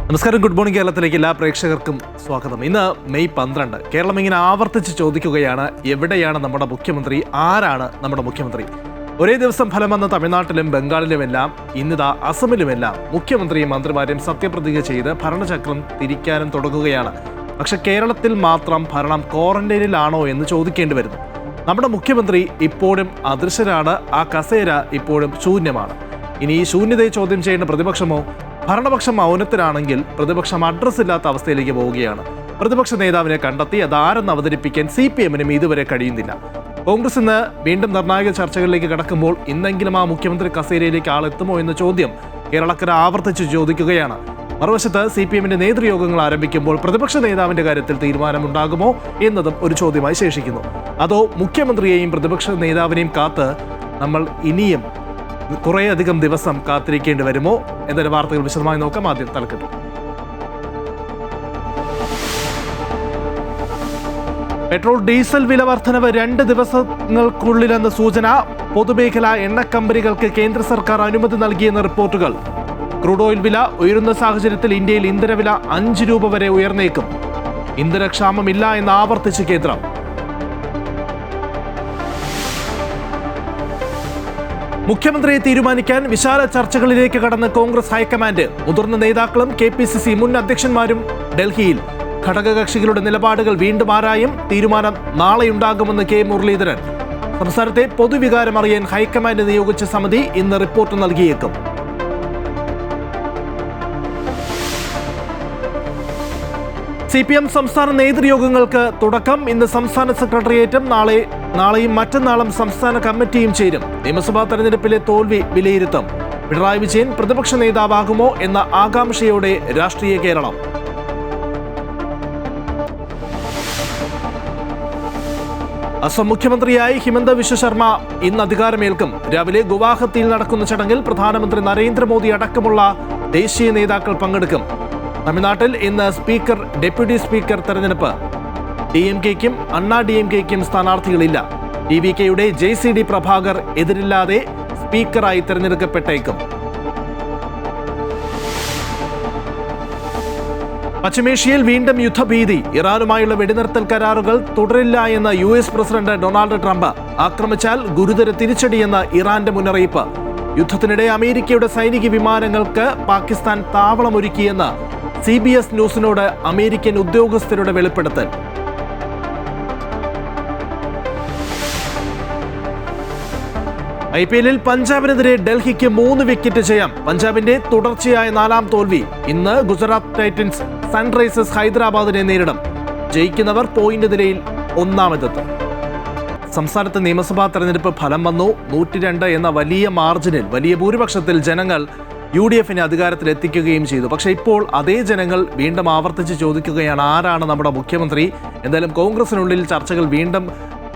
നമസ്കാരം. Good morning കേരളത്തിലേക്ക് എല്ലാ പ്രേക്ഷകർക്കും സ്വാഗതം. ഇന്ന് മെയ് 12. കേരളം ഇങ്ങനെ ആവർത്തിച്ച് ചോദിക്കുകയാണ്, എവിടെയാണ് നമ്മുടെ മുഖ്യമന്ത്രി, ആരാണ് നമ്മുടെ മുഖ്യമന്ത്രി? ഒരേ ദിവസം ഫലം വന്ന തമിഴ്നാട്ടിലും ബംഗാളിലുമെല്ലാം ഇന്നിതാ അസമിലുമെല്ലാം മുഖ്യമന്ത്രിയും മന്ത്രിമാരും സത്യപ്രതിജ്ഞ ചെയ്ത് ഭരണചക്രം തിരിക്കാനും തുടങ്ങുകയാണ്. പക്ഷെ കേരളത്തിൽ മാത്രം ഭരണം ക്വാറന്റൈനിലാണോ എന്ന് ചോദിക്കേണ്ടി വരുന്നു. നമ്മുടെ മുഖ്യമന്ത്രി ഇപ്പോഴും അദൃശ്യരാണ്, ആ കസേര ഇപ്പോഴും ശൂന്യമാണ്. ഇനി ഈ ശൂന്യതയെ ചോദ്യം ചെയ്യേണ്ട പ്രതിപക്ഷമോ? ഭരണപക്ഷം മൗനത്തിലാണെങ്കിൽ പ്രതിപക്ഷം അഡ്രസ് ഇല്ലാത്ത അവസ്ഥയിലേക്ക് പോവുകയാണ്. പ്രതിപക്ഷ നേതാവിനെ കണ്ടെത്തി അതാരെന്ന് അവതരിപ്പിക്കാൻ CPM-നും ഇതുവരെ കഴിയുന്നില്ല. കോൺഗ്രസ് ഇന്ന് വീണ്ടും നിർണായക ചർച്ചകളിലേക്ക് കടക്കുമ്പോൾ ഇന്നെങ്കിലും ആ മുഖ്യമന്ത്രി കസേരയിലേക്ക് ആളെത്തുമോ എന്ന ചോദ്യം കേരളക്കര ആവർത്തിച്ച് ചോദിക്കുകയാണ്. മറുവശത്ത് CPM-ന്റെ നേതൃയോഗങ്ങൾ ആരംഭിക്കുമ്പോൾ പ്രതിപക്ഷ നേതാവിന്റെ കാര്യത്തിൽ തീരുമാനമുണ്ടാകുമോ എന്നതും ഒരു ചോദ്യമായി ശേഷിക്കുന്നു. അതോ മുഖ്യമന്ത്രിയെയും പ്രതിപക്ഷ നേതാവിനെയും കാത്ത് നമ്മൾ ഇനിയും കുറേയധികം ദിവസം കാത്തിരിക്കേണ്ടി വരുമോ എന്നൊരു വാർത്തകൾ വിശദമായി നോക്കാം. ആദ്യം തലക്കെട്ട്. പെട്രോൾ ഡീസൽ വില വർധനവ് 2 ദിവസങ്ങൾക്കുള്ളിലെന്ന സൂചന. പൊതുമേഖലാ എണ്ണ കമ്പനികൾക്ക് കേന്ദ്ര സർക്കാർ അനുമതി നൽകിയെന്ന റിപ്പോർട്ടുകൾ. ക്രൂഡ് ഓയിൽ വില ഉയരുന്ന സാഹചര്യത്തിൽ ഇന്ത്യയിൽ ഇന്ധനവില 5 രൂപ വരെ ഉയർന്നേക്കും. ഇന്ധനക്ഷാമമില്ല എന്ന് ആവർത്തിച്ച് കേന്ദ്രം. മുഖ്യമന്ത്രിയെ തീരുമാനിക്കാൻ വിശാല ചർച്ചകളിലേക്ക് കടന്ന് കോൺഗ്രസ് ഹൈക്കമാൻഡ്. മുതിർന്ന നേതാക്കളും KPCC മുൻ അധ്യക്ഷന്മാരും ഡൽഹിയിൽ. ഘടകകക്ഷികളുടെ നിലപാടുകൾ വീണ്ടും ആരായും. തീരുമാനം നാളെയുണ്ടാകുമെന്ന് K മുരളീധരൻ. സംസ്ഥാനത്തെ പൊതുവികാരം അറിയാൻ ഹൈക്കമാൻഡ് നിയോഗിച്ച സമിതി ഇന്ന് റിപ്പോർട്ട് നൽകിയേക്കും. CPM സംസ്ഥാന നേതൃയോഗങ്ങൾക്ക് തുടക്കം. ഇന്ന് സംസ്ഥാന സെക്രട്ടേറിയറ്റും നാളെയും മറ്റന്നാളും സംസ്ഥാന കമ്മിറ്റിയും ചേരും. നിയമസഭാ തെരഞ്ഞെടുപ്പിലെ തോൽവി വിലയിരുത്തും. പിണറായി വിജയൻ പ്രതിപക്ഷ നേതാവാകുമോ എന്ന ആകാംക്ഷയോടെ രാഷ്ട്രീയ കേരളം. അസം മുഖ്യമന്ത്രിയായി ഹിമന്ത വിശ്വ ശർമ്മ ഇന്ന് അധികാരമേൽക്കും. രാവിലെ ഗുവാഹത്തിയിൽ നടക്കുന്ന ചടങ്ങിൽ പ്രധാനമന്ത്രി നരേന്ദ്രമോദി അടക്കമുള്ള ദേശീയ നേതാക്കൾ പങ്കെടുക്കും. തമിഴ്നാട്ടിൽ ഇന്ന് സ്പീക്കർ, ഡെപ്യൂട്ടി സ്പീക്കർ തെരഞ്ഞെടുപ്പ്. DMK-ക്കും അണ്ണാ DMK-ക്കും സ്ഥാനാർത്ഥികളില്ല. TVK-യുടെ JCD പ്രഭാകർ എതിരില്ലാതെ സ്പീക്കറായി തെരഞ്ഞെടുക്കപ്പെട്ടേക്കും. പശ്ചിമേഷ്യയിൽ വീണ്ടും യുദ്ധഭീതി. ഇറാനുമായുള്ള വെടിനിർത്തൽ കരാറുകൾ തുടരില്ല എന്ന US പ്രസിഡന്റ് ഡൊണാൾഡ് ട്രംപ്. ആക്രമിച്ചാൽ ഗുരുതര തിരിച്ചടിയെന്ന ഇറാന്റെ മുന്നറിയിപ്പ്. യുദ്ധത്തിനിടെ അമേരിക്കയുടെ സൈനിക വിമാനങ്ങൾക്ക് പാകിസ്ഥാൻ താവളമൊരുക്കിയെന്ന് CBS ന്യൂസിനോട് അമേരിക്കൻ ഉദ്യോഗസ്ഥരുടെ വെളിപ്പെടുത്തൽ. IPL-ൽ പഞ്ചാബിനെതിരെ ഡൽഹിക്ക് 3 വിക്കറ്റ് ജയം. പഞ്ചാബിന്റെ തുടർച്ചയായ 4ാം തോൽവി. ഇന്ന് ഗുജറാത്ത് ടൈറ്റൻസ് സൺറൈസേഴ്സ് ഹൈദരാബാദിനെ നേരിടും. ജയിക്കുന്നവർ പോയിന്റ് നിലയിൽ 1ാമതെത്തും. സംസ്ഥാനത്ത് നിയമസഭാ തെരഞ്ഞെടുപ്പ് ഫലം വന്നു. 102 എന്ന വലിയ മാർജിനിൽ, വലിയ ഭൂരിപക്ഷത്തിൽ ജനങ്ങൾ UDF-നെ അധികാരത്തിലെത്തിക്കുകയും ചെയ്തു. പക്ഷേ ഇപ്പോൾ അതേ ജനങ്ങൾ വീണ്ടും ആവർത്തിച്ച് ചോദിക്കുകയാണ്, ആരാണ് നമ്മുടെ മുഖ്യമന്ത്രി? എന്തായാലും കോൺഗ്രസിനുള്ളിൽ ചർച്ചകൾ വീണ്ടും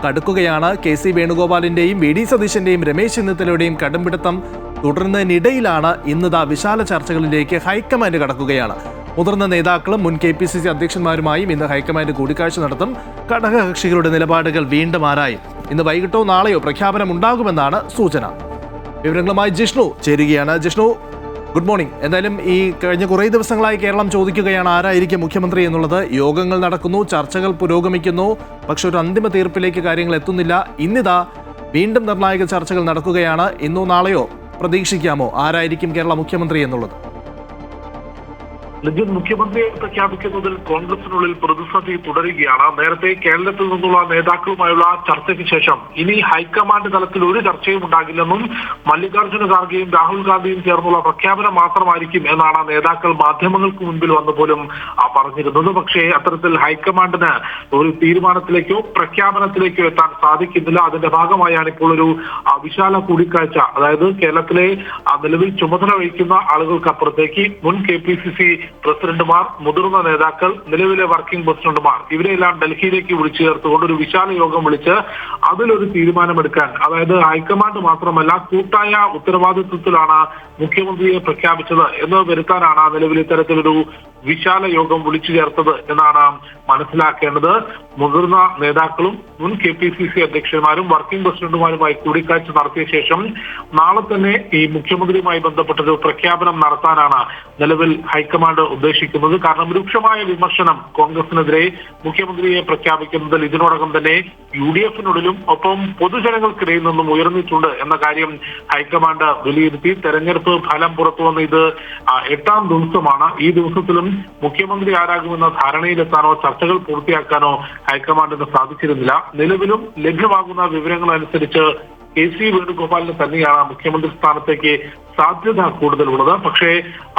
കടുക്കുകയാണ്. KC വേണുഗോപാലിന്റെയും VD സതീശന്റെയും രമേശ് ചെന്നിത്തലയുടെയും കടുംപിടുത്തം തുടരുന്നതിനിടയിലാണ് ഇന്നിതാ വിശാല ചർച്ചകളിലേക്ക് ഹൈക്കമാൻഡ് കടക്കുകയാണ്. മുതിർന്ന നേതാക്കളും മുൻ KPCC അധ്യക്ഷന്മാരുമായും ഇന്ന് ഹൈക്കമാൻഡ് കൂടിക്കാഴ്ച നടത്തും. ഘടകകക്ഷികളുടെ നിലപാടുകൾ വീണ്ടും ആരായും. ഇന്ന് വൈകിട്ടോ നാളെയോ പ്രഖ്യാപനം ഉണ്ടാകുമെന്നാണ് സൂചന. വിവരങ്ങളുമായി ജിഷ്ണു ചേരുകയാണ്. Jishnu, good morning. എന്തായാലും ഈ കഴിഞ്ഞ കുറേ ദിവസങ്ങളായി കേരളം ചോദിക്കുകയാണ്, ആരായിരിക്കും മുഖ്യമന്ത്രി എന്നുള്ളത്. യോഗങ്ങൾ നടക്കുന്നു, ചർച്ചകൾ പുരോഗമിക്കുന്നു, പക്ഷെ ഒരു അന്തിമ തീർപ്പിലേക്ക് കാര്യങ്ങൾ എത്തുന്നില്ല. ഇന്നിതാ വീണ്ടും നിർണായക ചർച്ചകൾ നടക്കുകയാണ്. ഇന്നോ നാളെയോ പ്രതീക്ഷിക്കാമോ ആരായിരിക്കും കേരള മുഖ്യമന്ത്രി എന്നുള്ളത്? മുഖ്യമന്ത്രിയെ പ്രഖ്യാപിക്കുന്നതിൽ കോൺഗ്രസിനുള്ളിൽ പ്രതിസന്ധി തുടരുകയാണ്. നേരത്തെ കേരളത്തിൽ നിന്നുള്ള നേതാക്കളുമായുള്ള ചർച്ചയ്ക്ക് ശേഷം ഇനി ഹൈക്കമാൻഡ് തലത്തിൽ ഒരു ചർച്ചയും ഉണ്ടാകില്ലെന്നും മല്ലികാർജ്ജുന ഖാർഗെയും രാഹുൽ ഗാന്ധിയും ചേർന്നുള്ള പ്രഖ്യാപനം മാത്രമായിരിക്കും എന്നാണ് നേതാക്കൾ മാധ്യമങ്ങൾക്ക് മുൻപിൽ വന്നു പോലും പറഞ്ഞിരുന്നത്. പക്ഷേ അത്തരത്തിൽ ഹൈക്കമാൻഡിന് ഒരു തീരുമാനത്തിലേക്കോ പ്രഖ്യാപനത്തിലേക്കോ എത്താൻ സാധിക്കുന്നില്ല. അതിന്റെ ഭാഗമായാണ് ഇപ്പോൾ ഒരു വിശാല കൂടിക്കാഴ്ച. അതായത് കേരളത്തിലെ നിലവിൽ ചുമതല വഹിക്കുന്ന ആളുകൾക്കപ്പുറത്തേക്ക് മുൻ KPCC പ്രസിഡന്റുമാർ, മുതിർന്ന നേതാക്കൾ, നിലവിലെ വർക്കിംഗ് പ്രസിഡന്റുമാർ, ഇവരെല്ലാം ഡൽഹിയിലേക്ക് വിളിച്ചു ചേർത്തുകൊണ്ട് ഒരു വിശാല യോഗം വിളിച്ച് അതിലൊരു തീരുമാനമെടുക്കാൻ, അതായത് ഹൈക്കമാൻഡ് മാത്രമല്ല കൂട്ടായ ഉത്തരവാദിത്വത്തിലാണ് മുഖ്യമന്ത്രിയെ പ്രഖ്യാപിച്ചത് എന്ന് വരുത്താനാണ് നിലവിൽ ഇത്തരത്തിലൊരു വിശാല യോഗം വിളിച്ചു ചേർത്തത് എന്നാണ് മനസ്സിലാക്കേണ്ടത്. മുതിർന്ന നേതാക്കളും മുൻ KPCC അധ്യക്ഷന്മാരും വർക്കിംഗ് പ്രസിഡന്റുമാരുമായി കൂടിക്കാഴ്ച നടത്തിയ ശേഷം നാളെ തന്നെ ഈ മുഖ്യമന്ത്രിയുമായി ബന്ധപ്പെട്ടൊരു പ്രഖ്യാപനം നടത്താനാണ് നിലവിൽ ഹൈക്കമാൻഡ് ഉദ്ദേശിക്കുന്നത്. കാരണം രൂക്ഷമായ വിമർശനം കോൺഗ്രസിനെതിരെ മുഖ്യമന്ത്രിയെ പ്രഖ്യാപിക്കുന്നതിൽ ഇതിനോടകം തന്നെ UDF-നുള്ളിലും ഒപ്പം പൊതുജനങ്ങൾക്കിടയിൽ നിന്നും ഉയർന്നിട്ടുണ്ട് എന്ന കാര്യം ഹൈക്കമാൻഡ് വിലയിരുത്തി. തെരഞ്ഞെടുപ്പ് ഫലം പുറത്തുവന്ന ഇത് 8ാം ദിവസമാണ്. ഈ ദിവസത്തിലും മുഖ്യമന്ത്രി ആരാകുമെന്ന ധാരണയിലെത്താനോ ചർച്ചകൾ പൂർത്തിയാക്കാനോ ഹൈക്കമാൻഡിന് സാധിച്ചിരുന്നില്ല. നിലവിലും ലഭ്യമാകുന്ന വിവരങ്ങൾ അനുസരിച്ച് KC വേണുഗോപാലിന് തന്നെയാണ് മുഖ്യമന്ത്രി സ്ഥാനത്തേക്ക് സാധ്യത കൂടുതലുള്ളത്. പക്ഷേ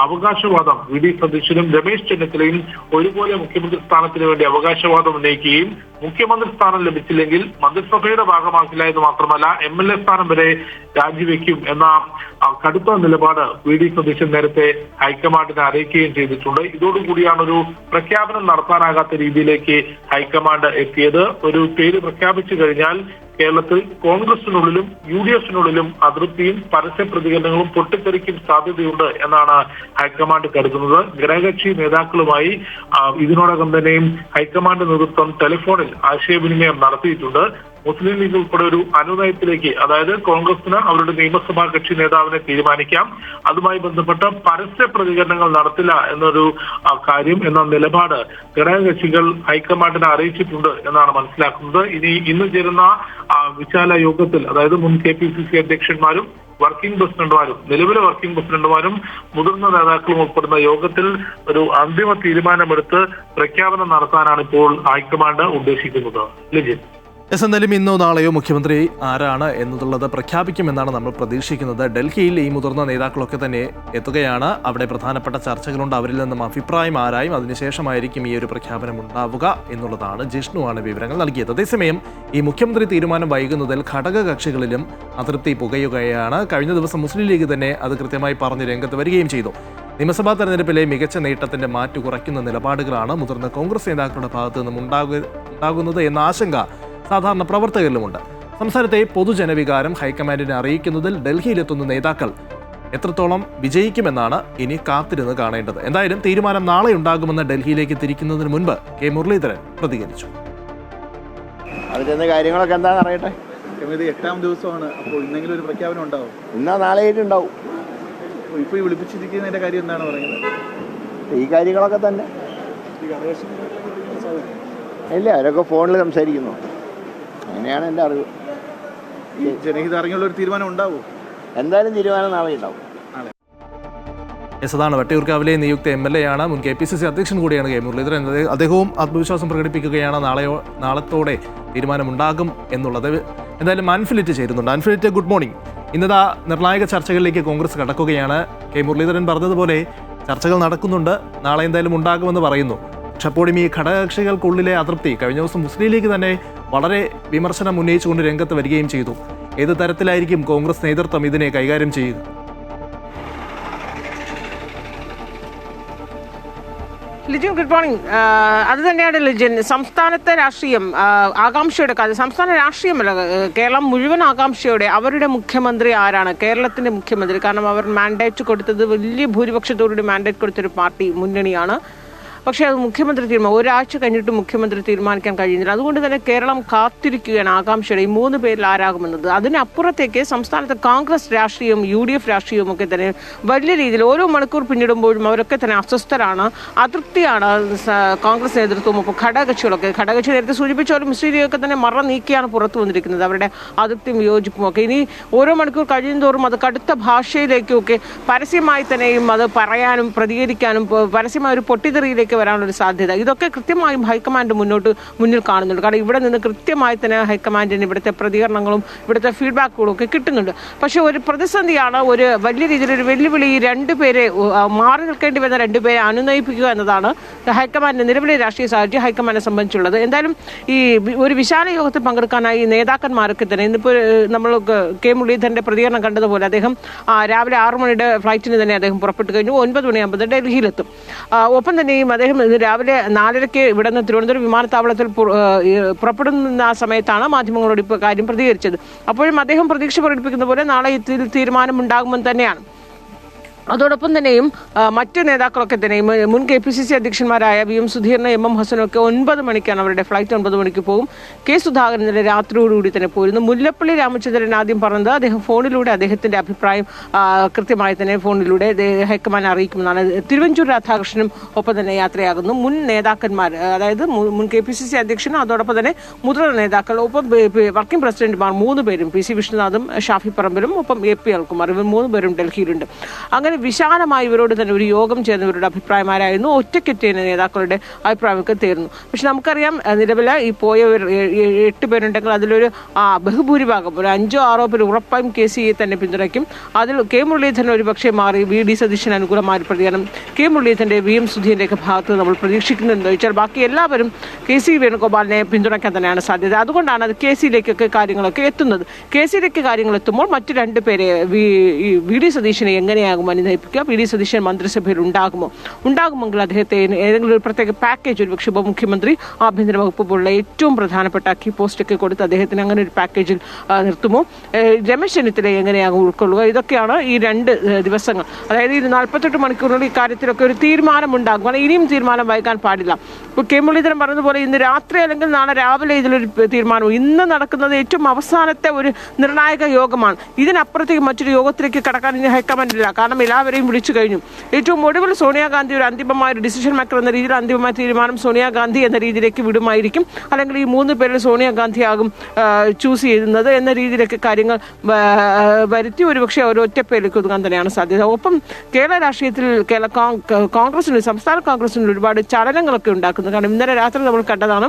അവകാശവാദം VD സതീശനും രമേശ് ചെന്നിത്തലയും ഒരുപോലെ മുഖ്യമന്ത്രി സ്ഥാനത്തിന് വേണ്ടി അവകാശവാദം ഉന്നയിക്കുകയും മുഖ്യമന്ത്രി സ്ഥാനം ലഭിച്ചില്ലെങ്കിൽ മന്ത്രിസഭയുടെ ഭാഗമാക്കില്ല എന്ന് മാത്രമല്ല MLA സ്ഥാനം വരെ രാജിവെക്കും എന്ന കടുത്ത നിലപാട് VD സതീശൻ നേരത്തെ ഹൈക്കമാൻഡിനെ അറിയിക്കുകയും ചെയ്തിട്ടുണ്ട്. ഇതോടുകൂടിയാണ് ഒരു പ്രഖ്യാപനം നടത്താനാകാത്ത രീതിയിലേക്ക് ഹൈക്കമാൻഡ് എത്തിയത്. ഒരു പേര് പ്രഖ്യാപിച്ചു കഴിഞ്ഞാൽ കേരളത്തിൽ കോൺഗ്രസിനുള്ളിലും UDF-നുള്ളിലും അതൃപ്തിയും പരസ്യ പ്രതികരണങ്ങളും പൊട്ടിത്തെറിക്കും സാധ്യതയുണ്ട് എന്നാണ് ഹൈക്കമാൻഡ് കരുതുന്നത്. ഘടകകക്ഷി നേതാക്കളുമായി ഇതിനോടകം തന്നെയും ഹൈക്കമാൻഡ് നേതൃത്വം ടെലിഫോണിൽ ആശയവിനിമയം നടത്തിയിട്ടുണ്ട്. മുസ്ലിം ലീഗ് ഉൾപ്പെടെ ഒരു അനുനയത്തിലേക്ക്, അതായത് കോൺഗ്രസിന് അവരുടെ നിയമസഭാ കക്ഷി നേതാവിനെ തീരുമാനിക്കാം, അതുമായി ബന്ധപ്പെട്ട പരസ്യ പ്രതികരണങ്ങൾ നടത്തില്ല എന്നൊരു കാര്യം എന്ന നിലപാട് ഘടകകക്ഷികൾ ഹൈക്കമാൻഡിനെ അറിയിച്ചിട്ടുണ്ട് എന്നാണ് മനസ്സിലാക്കുന്നത്. ഇന്ന് ചേരുന്ന വിശാല യോഗത്തിൽ, അതായത് മുൻ KPCC അധ്യക്ഷന്മാരും വർക്കിംഗ് പ്രസിഡന്റുമാരും നിലവിലെ വർക്കിംഗ് പ്രസിഡന്റുമാരും മുതിർന്ന നേതാക്കളും ഉൾപ്പെടുന്ന യോഗത്തിൽ ഒരു അന്തിമ തീരുമാനമെടുത്ത് പ്രഖ്യാപനം നടത്താനാണ് ഇപ്പോൾ ഹൈക്കമാൻഡ് ഉദ്ദേശിക്കുന്നത്. ലിജിത്, എന്തായാലും ഇന്നോ നാളെയോ മുഖ്യമന്ത്രി ആരാണ് എന്നുള്ളത് പ്രഖ്യാപിക്കുമെന്നാണ് നമ്മൾ പ്രതീക്ഷിക്കുന്നത്. ഡൽഹിയിൽ ഈ മുതിർന്ന നേതാക്കളൊക്കെ തന്നെ എത്തുകയാണ്. അവിടെ പ്രധാനപ്പെട്ട ചർച്ചകളുണ്ട്. അവരിൽ നിന്നും അഭിപ്രായം ആരായും അതിനുശേഷമായിരിക്കും ഈ ഒരു പ്രഖ്യാപനം ഉണ്ടാവുക എന്നുള്ളതാണ്. ജിഷ്ണുവാണ് വിവരങ്ങൾ നൽകിയത്. അതേസമയം ഈ മുഖ്യമന്ത്രി തീരുമാനം വൈകുന്നതിൽ ഘടകകക്ഷികളിലും അതൃപ്തി പുകയുകയാണ്. കഴിഞ്ഞ ദിവസം മുസ്ലിം ലീഗ് തന്നെ അത് കൃത്യമായി പറഞ്ഞ് രംഗത്ത് വരികയും ചെയ്തു. നിയമസഭാ തെരഞ്ഞെടുപ്പിലെ മികച്ച നേട്ടത്തിന്റെ മാറ്റു കുറയ്ക്കുന്ന നിലപാടുകളാണ് മുതിർന്ന കോൺഗ്രസ് നേതാക്കളുടെ ഭാഗത്തു നിന്നും ഉണ്ടാകുന്നത് എന്ന ആശങ്ക സാധാരണ പ്രവർത്തകരിലുമുണ്ട്. സംസ്ഥാനത്തെ പൊതുജനവികാരം ഹൈക്കമാൻഡിനെ അറിയിക്കുന്നതിൽ ഡൽഹിയിലെത്തുന്ന നേതാക്കൾ എത്രത്തോളം വിജയിക്കുമെന്നാണ് ഇനി കാത്തിരുന്ന് കാണേണ്ടത്. എന്തായാലും തീരുമാനം നാളെ ഉണ്ടാകുമെന്ന് ഡൽഹിയിലേക്ക് തിരിക്കുന്നതിന് മുൻപ് K. മുരളീധരൻ പ്രതികരിച്ചു. അതിന്റെ കാര്യങ്ങളൊക്കെ എന്താണെന്ന് അറിയട്ടെ. 8ാം ദിവസമാണ്. അപ്പോൾ ഇന്നെങ്കിലും ഒരു പ്രഖ്യാപനം ഉണ്ടാവും. ഇന്നാ നാളെയായിട്ട് ഉണ്ടാവും. ഇപ്പോൾ ഈ വിളിപ്പിച്ചിരിക്കുന്നതിന്റെ കാര്യം എന്താണ് പറയുന്നത്? ഈ കാര്യങ്ങളൊക്കെ തന്നെ ഇല്ല, അവരൊക്കെ ഫോണിൽ സംസാരിക്കുന്നു. അങ്ങനെയാണ് എൻ്റെ അറിവ്. ഈ ജനഹിത അറിഞ്ഞുള്ള ഒരു തീരുമാനം ഉണ്ടാവും. എന്തായാലും തീരുമാനം നാളെ ഉണ്ടാവും. അതാണ് വട്ടിയൂർക്കാവിലെ നിയുക്ത MLA ആണ്. മുൻ KPCC അധ്യക്ഷൻ കൂടിയാണ് K. മുരളീധരൻ. അദ്ദേഹവും ആത്മവിശ്വാസം പ്രകടിപ്പിക്കുകയാണ് നാളത്തോടെ തീരുമാനമുണ്ടാകും എന്നുള്ളത്. എന്തായാലും അൻഫിലിറ്റ് ചേരുന്നുണ്ട്. അൻഫിലിറ്റ്, ഗുഡ് മോർണിംഗ്. ഇന്നതാ നിർണായക ചർച്ചകളിലേക്ക് കോൺഗ്രസ് കടക്കുകയാണ്. K. മുരളീധരൻ പറഞ്ഞതുപോലെ ചർച്ചകൾ നടക്കുന്നുണ്ട്. നാളെ എന്തായാലും ഉണ്ടാകുമെന്ന് പറയുന്നു. പക്ഷെ അപ്പോഴും ഈ ഘടകകക്ഷികൾക്കുള്ളിലെ അതൃപ്തി, കഴിഞ്ഞ ദിവസം മുസ്ലിം ലീഗ് തന്നെ വളരെ വിമർശനം ഉന്നയിച്ചുകൊണ്ട് രംഗത്ത് വരികയും ചെയ്തു. ഏത് തരത്തിലായിരിക്കും കോൺഗ്രസ് നേതൃത്വം ഇതിനെ കൈകാര്യം ചെയ്യുക? Lijin, good morning. അത് തന്നെയാണ് ലിജിൻ. സംസ്ഥാനത്തെ രാഷ്ട്രീയം ആകാംക്ഷയുടെ കാര്യം. സംസ്ഥാന രാഷ്ട്രീയമല്ല, കേരളം മുഴുവൻ ആകാംക്ഷയോടെ അവരുടെ മുഖ്യമന്ത്രി ആരാണ്, കേരളത്തിന്റെ മുഖ്യമന്ത്രി. കാരണം അവർ മാൻഡേറ്റ് കൊടുത്തത്, വലിയ ഭൂരിപക്ഷത്തോടുകൂടി മാൻഡേറ്റ് കൊടുത്തൊരു പാർട്ടി മുന്നണിയാണ്. പക്ഷേ അത് മുഖ്യമന്ത്രി തീരുമാനം ഒരാഴ്ച കഴിഞ്ഞിട്ട് മുഖ്യമന്ത്രി തീരുമാനിക്കാൻ കഴിയുന്നില്ല. അതുകൊണ്ട് തന്നെ കേരളം കാത്തിരിക്കുകയാണ് ആകാംക്ഷയുടെ ഈ 3 പേരിൽ ആരാകുമെന്നത്. അതിനപ്പുറത്തേക്ക് സംസ്ഥാനത്ത് കോൺഗ്രസ് രാഷ്ട്രീയവും UDF രാഷ്ട്രീയവും ഒക്കെ തന്നെ വലിയ രീതിയിൽ ഓരോ മണിക്കൂർ പിന്നിടുമ്പോഴും അവരൊക്കെ തന്നെ അസ്വസ്ഥരാണ്, അതൃപ്തിയാണ് കോൺഗ്രസ് നേതൃത്വവും. ഇപ്പോൾ ഘടകകക്ഷി നേരത്തെ സൂചിപ്പിച്ച ഒരു മുസ്ലിം ലീഗൊക്കെ തന്നെ മറ നീക്കിയാണ് പുറത്തു വന്നിരിക്കുന്നത്, അവരുടെ അതൃപ്തിയും വിയോജിപ്പും ഒക്കെ. ഇനി ഓരോ മണിക്കൂർ കഴിയുന്തോറും അത് കടുത്ത ഭാഷയിലേക്കൊക്കെ പരസ്യമായി തന്നെയും അത് പറയാനും പ്രതികരിക്കാനും പരസ്യമായ ഒരു പൊട്ടിത്തെറിയിലേക്ക് വരാനുള്ളൊരു സാധ്യത, ഇതൊക്കെ കൃത്യമായും ഹൈക്കമാൻഡ് മുന്നിൽ കാണുന്നുണ്ട്. കാരണം ഇവിടെ നിന്ന് കൃത്യമായി തന്നെ ഹൈക്കമാൻഡിന് ഇവിടുത്തെ പ്രതികരണങ്ങളും ഇവിടുത്തെ ഫീഡ്ബാക്കുകളും ഒക്കെ കിട്ടുന്നുണ്ട്. പക്ഷെ ഒരു പ്രതിസന്ധിയാണ്, ഒരു വലിയ രീതിയിലൊരു വെല്ലുവിളി. ഈ 2 പേരെ മാറി നിൽക്കേണ്ടി വരുന്ന 2 പേരെ അനുനയിപ്പിക്കുക എന്നതാണ് ഹൈക്കമാൻഡിന്റെ നിലവിലെ രാഷ്ട്രീയ സാഹചര്യം ഹൈക്കമാൻഡിനെ സംബന്ധിച്ചുള്ളത്. എന്തായാലും ഈ ഒരു വിശാല യോഗത്തിൽ പങ്കെടുക്കാനായി നേതാക്കന്മാരൊക്കെ തന്നെ ഇന്നിപ്പോൾ നമ്മൾ K. മുരളീധരന്റെ പ്രതികരണം കണ്ടതുപോലെ അദ്ദേഹം രാവിലെ 6 മണിയുടെ ഫ്ലൈറ്റിന് തന്നെ അദ്ദേഹം പുറപ്പെട്ടു കഴിഞ്ഞു. 9 മണിയാകുമ്പോൾ ഡൽഹിയിലെത്തും. ഒപ്പം തന്നെയും അദ്ദേഹം രാവിലെ 4:30 ഇവിടെ നിന്ന് തിരുവനന്തപുരം വിമാനത്താവളത്തിൽ പുറപ്പെടുന്ന ആ സമയത്താണ് മാധ്യമങ്ങളോട് ഇപ്പോൾ കാര്യം പ്രതികരിച്ചത്. അപ്പോഴും അദ്ദേഹം പ്രതീക്ഷ പ്രകടിപ്പിക്കുന്ന പോലെ നാളെ തീരുമാനമുണ്ടാകുമെന്ന് തന്നെയാണ് അതോടൊപ്പം തന്നെയും മറ്റ് നേതാക്കളൊക്കെ തന്നെയും മുൻ KPCC അധ്യക്ഷന്മാരായ VM സുധീറിനും MM ഹസനും ഒക്കെ 9 മണിക്കാണ് അവരുടെ ഫ്ലൈറ്റ്. 9 മണിക്ക് പോകും. K സുധാകരൻ ഇന്നലെ രാത്രിയോടുകൂടി തന്നെ പോയിരുന്നു. മുല്ലപ്പള്ളി രാമചന്ദ്രൻ ആദ്യം പറഞ്ഞത് അദ്ദേഹം ഫോണിലൂടെ അദ്ദേഹത്തിന്റെ അഭിപ്രായം കൃത്യമായി തന്നെ ഫോണിലൂടെ ഹൈക്കമാൻഡ് അറിയിക്കുമെന്നാണ്. തിരുവഞ്ചൂർ രാധാകൃഷ്ണനും ഒപ്പം തന്നെ യാത്രയാകുന്നു. മുൻ നേതാക്കന്മാർ, അതായത് മുൻ KPCC അധ്യക്ഷനും അതോടൊപ്പം തന്നെ മുതിർന്ന നേതാക്കൾ, ഒപ്പം വർക്കിംഗ് പ്രസിഡന്റുമാർ 3 പേരും, PC വിഷ്ണുനാഥും ഷാഫി പറമ്പിലും ഒപ്പം AP അൽകുമാർ, ഇവർ 3 പേരും ഡൽഹിയിലുണ്ട്. അങ്ങനെ വിശാലമായി ഇവരോട് തന്നെ ഒരു യോഗം ചേർന്നവരുടെ അഭിപ്രായമാരായിരുന്നു. ഒറ്റക്കെറ്റേന നേതാക്കളുടെ അഭിപ്രായമൊക്കെ തീർന്നു. പക്ഷെ നമുക്കറിയാം, നിലവിൽ ഈ പോയവർ 8 പേരുണ്ടെങ്കിൽ അതിലൊരു ബഹുഭൂരിഭാഗം ഒരു 5-6 പേർ ഉറപ്പായും KCയെ തന്നെ പിന്തുണയ്ക്കും. അതിൽ K മുരളീധരൻ ഒരു പക്ഷേ മാറി VD സതീശന് അനുകൂലമായ പ്രതികരണം K മുരളീധരന്റെ VM സുധീറിന്റെയൊക്കെ ഭാഗത്ത് നമ്മൾ പ്രതീക്ഷിക്കുന്നുണ്ടെന്ന് ചോദിച്ചാൽ ബാക്കി എല്ലാവരും KC വേണുഗോപാലിനെ പിന്തുണയ്ക്കാൻ തന്നെയാണ് സാധ്യത. അതുകൊണ്ടാണ് അത് KCയിലേക്കൊക്കെ കാര്യങ്ങളൊക്കെ എത്തുന്നത്. KCയിലേക്ക് കാര്യങ്ങൾ എത്തുമ്പോൾ മറ്റു 2 പേരെ VD സതീശനെ എങ്ങനെയാകും നയിപ്പിക്കുക? VD സതീശൻ മന്ത്രിസഭയിൽ ഉണ്ടാകുമെങ്കിൽ അദ്ദേഹത്തെ ഏതെങ്കിലും ഒരു പ്രത്യേക പാക്കേജ്, ഒരു പക്ഷേ ഉപമുഖ്യമന്ത്രി, ആഭ്യന്തര വകുപ്പ് പോലുള്ള ഏറ്റവും പ്രധാനപ്പെട്ട കീ പോസ്റ്റൊക്കെ കൊടുത്ത് അദ്ദേഹത്തിന് അങ്ങനെ ഒരു പാക്കേജിൽ നിർത്തുമോ? രമേശ് ചെന്നിത്തല എങ്ങനെയാകും ഉൾക്കൊള്ളുക? ഇതൊക്കെയാണ് ഈ 2 ദിവസങ്ങൾ, അതായത് ഈ 48 മണിക്കൂറിനുള്ളിൽ ഇക്കാര്യത്തിലൊക്കെ ഒരു തീരുമാനമുണ്ടാകും. കാരണം ഇനിയും തീരുമാനം വൈകാൻ പാടില്ല. ഇപ്പോൾ K മുരളീധരൻ പറഞ്ഞതുപോലെ ഇന്ന് രാത്രി അല്ലെങ്കിൽ നാളെ രാവിലെ ഇതിലൊരു തീരുമാനവും. ഇന്ന് നടക്കുന്നത് ഏറ്റവും അവസാനത്തെ ഒരു നിർണായക യോഗമാണ്. ഇതിനപ്പുറത്തേക്ക് മറ്റൊരു യോഗത്തിലേക്ക് കടക്കാൻ ഇനി ഹൈക്കമാൻഡില്ല. കാരണം എല്ലാവരെയും വിളിച്ചു കഴിഞ്ഞു. ഏറ്റവും ഒടുവിൽ സോണിയാഗാന്ധി ഒരു അന്തിമമായ ഒരു ഡിസിഷൻ മേക്കർ എന്ന രീതിയിൽ അന്തിമമായ തീരുമാനം സോണിയാഗാന്ധി എന്ന രീതിയിലേക്ക് വിടുമായിരിക്കും. അല്ലെങ്കിൽ ഈ 3 പേരിൽ സോണിയാഗാന്ധി ആകും ചൂസ് ചെയ്യുന്നത് എന്ന രീതിയിലേക്ക് കാര്യങ്ങൾ വരുത്തി ഒരുപക്ഷെ ഒരൊറ്റ പേരിലേക്ക് ഒതുങ്ങാൻ തന്നെയാണ് സാധ്യത. ഒപ്പം കേരള രാഷ്ട്രീയത്തിൽ കോൺഗ്രസിന്, സംസ്ഥാന കോൺഗ്രസിന് ഒരുപാട് ചലനങ്ങളൊക്കെ ഉണ്ടാക്കുന്നത്. കാരണം ഇന്നലെ രാത്രി നമ്മൾ കണ്ടതാണ്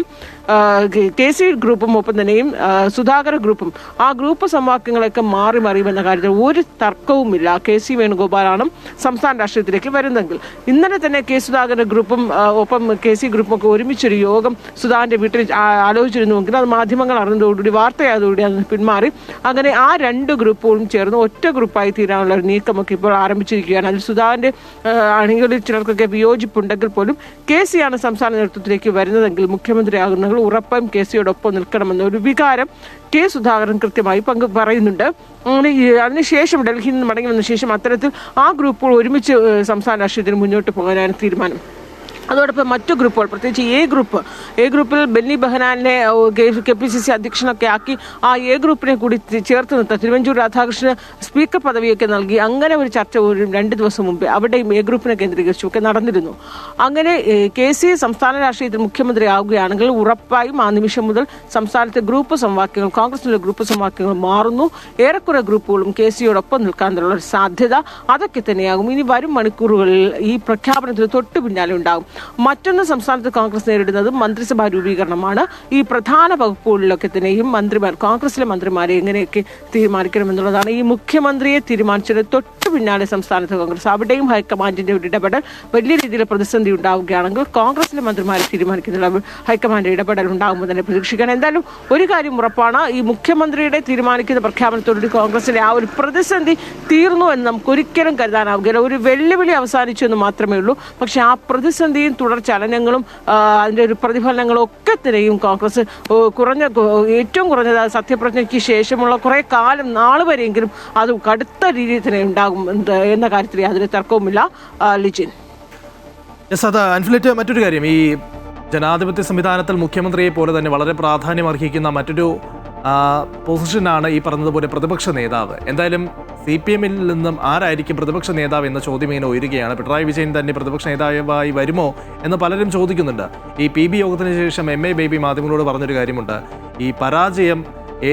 KC ഗ്രൂപ്പും ഒപ്പം തന്നെയും സുധാകര ഗ്രൂപ്പും ആ ഗ്രൂപ്പ് സമവാക്യങ്ങളൊക്കെ മാറി മറിയുമെന്ന കാര്യത്തിൽ ഒരു തർക്കവുമില്ല. KC വേണുഗോപാലാണ് സംസ്ഥാന രാഷ്ട്രീയത്തിലേക്ക് വരുന്നെങ്കിൽ. ഇന്നലെ തന്നെ K സുധാകര ഗ്രൂപ്പും ഒപ്പം KC ഗ്രൂപ്പും ഒക്കെ ഒരുമിച്ചൊരു യോഗം സുധാകരന്റെ വീട്ടിൽ ആലോചിച്ചിരുന്നുവെങ്കിൽ അത് മാധ്യമങ്ങൾ അറിഞ്ഞതോടുകൂടി, വാർത്തയായതോടുകൂടി അത് പിന്മാറി. അങ്ങനെ ആ 2 ഗ്രൂപ്പുകളും ചേർന്ന് ഒറ്റ ഗ്രൂപ്പായി തീരാനുള്ള ഒരു നീക്കമൊക്കെ ഇപ്പോൾ ആരംഭിച്ചിരിക്കുകയാണ്. അതിൽ സുധാകരന്റെ അണികളിൽ ചിലർക്കൊക്കെ വിയോജിപ്പുണ്ടെങ്കിൽ പോലും KCയാണ് സംസ്ഥാന നേതൃത്വത്തിലേക്ക് വരുന്നതെങ്കിൽ മുഖ്യമന്ത്രിയാകുന്നവർ ഉറപ്പായും KCയോടൊപ്പം നിൽക്കണമെന്ന ഒരു വികാരം K സുധാകരൻ കൃത്യമായി പറയുന്നുണ്ട്. അതിനുശേഷം ഡൽഹിയിൽ നിന്ന് മടങ്ങി വന്ന ശേഷം അത്തരത്തിൽ ആ ഗ്രൂപ്പുകൾ ഒരുമിച്ച് സംസ്ഥാന രാഷ്ട്രീയത്തിന് മുന്നോട്ട് പോകാനാണ് തീരുമാനം. അതോടൊപ്പം മറ്റു ഗ്രൂപ്പുകൾ, പ്രത്യേകിച്ച് എ ഗ്രൂപ്പിൽ ബെന്നി ബെഹനാനെ KPCC അധ്യക്ഷനൊക്കെ ആക്കി ആ A ഗ്രൂപ്പിനെ കൂടി ചേർത്ത് നിർത്താൻ തിരുവഞ്ചൂർ രാധാകൃഷ്ണന് സ്പീക്കർ പദവിയൊക്കെ നൽകി. അങ്ങനെ ഒരു ചർച്ച ഒരു 2 ദിവസം മുമ്പേ അവിടെയും A ഗ്രൂപ്പിനെ കേന്ദ്രീകരിച്ചുമൊക്കെ നടന്നിരുന്നു. അങ്ങനെ KC സംസ്ഥാന രാഷ്ട്രീയത്തിൽ മുഖ്യമന്ത്രി ആവുകയാണെങ്കിൽ ഉറപ്പായും ആ നിമിഷം മുതൽ സംസ്ഥാനത്തെ ഗ്രൂപ്പ് സമവാക്യങ്ങൾ, കോൺഗ്രസിലെ ഗ്രൂപ്പ് സമവാക്യങ്ങൾ മാറുന്നു. ഏറെക്കുറെ ഗ്രൂപ്പുകളും KCയോടൊപ്പം നിൽക്കാനുള്ള ഒരു സാധ്യത അതൊക്കെ തന്നെയാകും. ഇനി വരും മണിക്കൂറുകളിൽ ഈ പ്രഖ്യാപനത്തിന് തൊട്ടു പിന്നാലെ ഉണ്ടാകും. മറ്റൊന്ന്, സംസ്ഥാനത്ത് കോൺഗ്രസ് നേരിടുന്നത് മന്ത്രിസഭാ രൂപീകരണമാണ്. ഈ പ്രധാന വകുപ്പുകളിലൊക്കെ തന്നെയും കോൺഗ്രസിലെ മന്ത്രിമാരെ എങ്ങനെയൊക്കെ തീരുമാനിക്കണമെന്നുള്ളതാണ്. ഈ മുഖ്യമന്ത്രിയെ തീരുമാനിച്ചത് തൊട്ടു പിന്നാലെ സംസ്ഥാനത്ത് കോൺഗ്രസ്, അവിടെയും ഹൈക്കമാൻഡിന്റെ ഒരു ഇടപെടൽ വലിയ രീതിയിൽ പ്രതിസന്ധി ഉണ്ടാവുകയാണെങ്കിൽ കോൺഗ്രസിലെ മന്ത്രിമാരെ തീരുമാനിക്കുന്നതിൽ ഹൈക്കമാൻഡ് ഇടപെടൽ ഉണ്ടാകുമ്പോൾ തന്നെ പ്രതീക്ഷിക്കാൻ. എന്തായാലും ഒരു കാര്യം ഉറപ്പാണ്, ഈ മുഖ്യമന്ത്രിയുടെ തീരുമാനിക്കുന്ന പ്രഖ്യാപനത്തോടുകൂടി കോൺഗ്രസിലെ ആ ഒരു പ്രതിസന്ധി തീർന്നു എന്ന് നമുക്ക് ഒരിക്കലും കരുതാനാവുകയില്ല. ഒരു വെല്ലുവിളി അവസാനിച്ചു എന്ന് മാത്രമേ ഉള്ളൂ. പക്ഷെ ആ പ്രതിസന്ധി തുടർ ചലനങ്ങളും അതിൻ്റെ ഒരു പ്രതിഫലനങ്ങളും ഒക്കെ തന്നെയും കോൺഗ്രസ് ഏറ്റവും കുറഞ്ഞത് സത്യപ്രതിജ്ഞയ്ക്ക് ശേഷമുള്ള കുറേ കാലം, നാൾ വരെയെങ്കിലും അത് കടുത്ത രീതിയിൽ തന്നെ ഉണ്ടാകും എന്ന കാര്യത്തിൽ യാതൊരു തർക്കവുമില്ല. ലിജിൻ. അത് അൻഫിലേറ്റ്, മറ്റൊരു കാര്യം, ഈ ജനാധിപത്യ സംവിധാനത്തിൽ മുഖ്യമന്ത്രിയെ പോലെ തന്നെ വളരെ പ്രാധാന്യം അർഹിക്കുന്ന മറ്റൊരു പൊസിഷനാണ് ഈ പറഞ്ഞതുപോലെ പ്രതിപക്ഷ നേതാവ്. എന്തായാലും CPM-ൽ നിന്നും ആരായിരിക്കും പ്രതിപക്ഷ നേതാവ് എന്ന ചോദ്യം ഇങ്ങനെ ഉയരുകയാണ്. പിണറായി വിജയൻ തന്നെ പ്രതിപക്ഷ നേതാവായി വരുമോ എന്ന് പലരും ചോദിക്കുന്നുണ്ട്. ഈ PB യോഗത്തിന് ശേഷം MA ബേബി മാധ്യമങ്ങളോട് പറഞ്ഞൊരു കാര്യമുണ്ട്, ഈ പരാജയം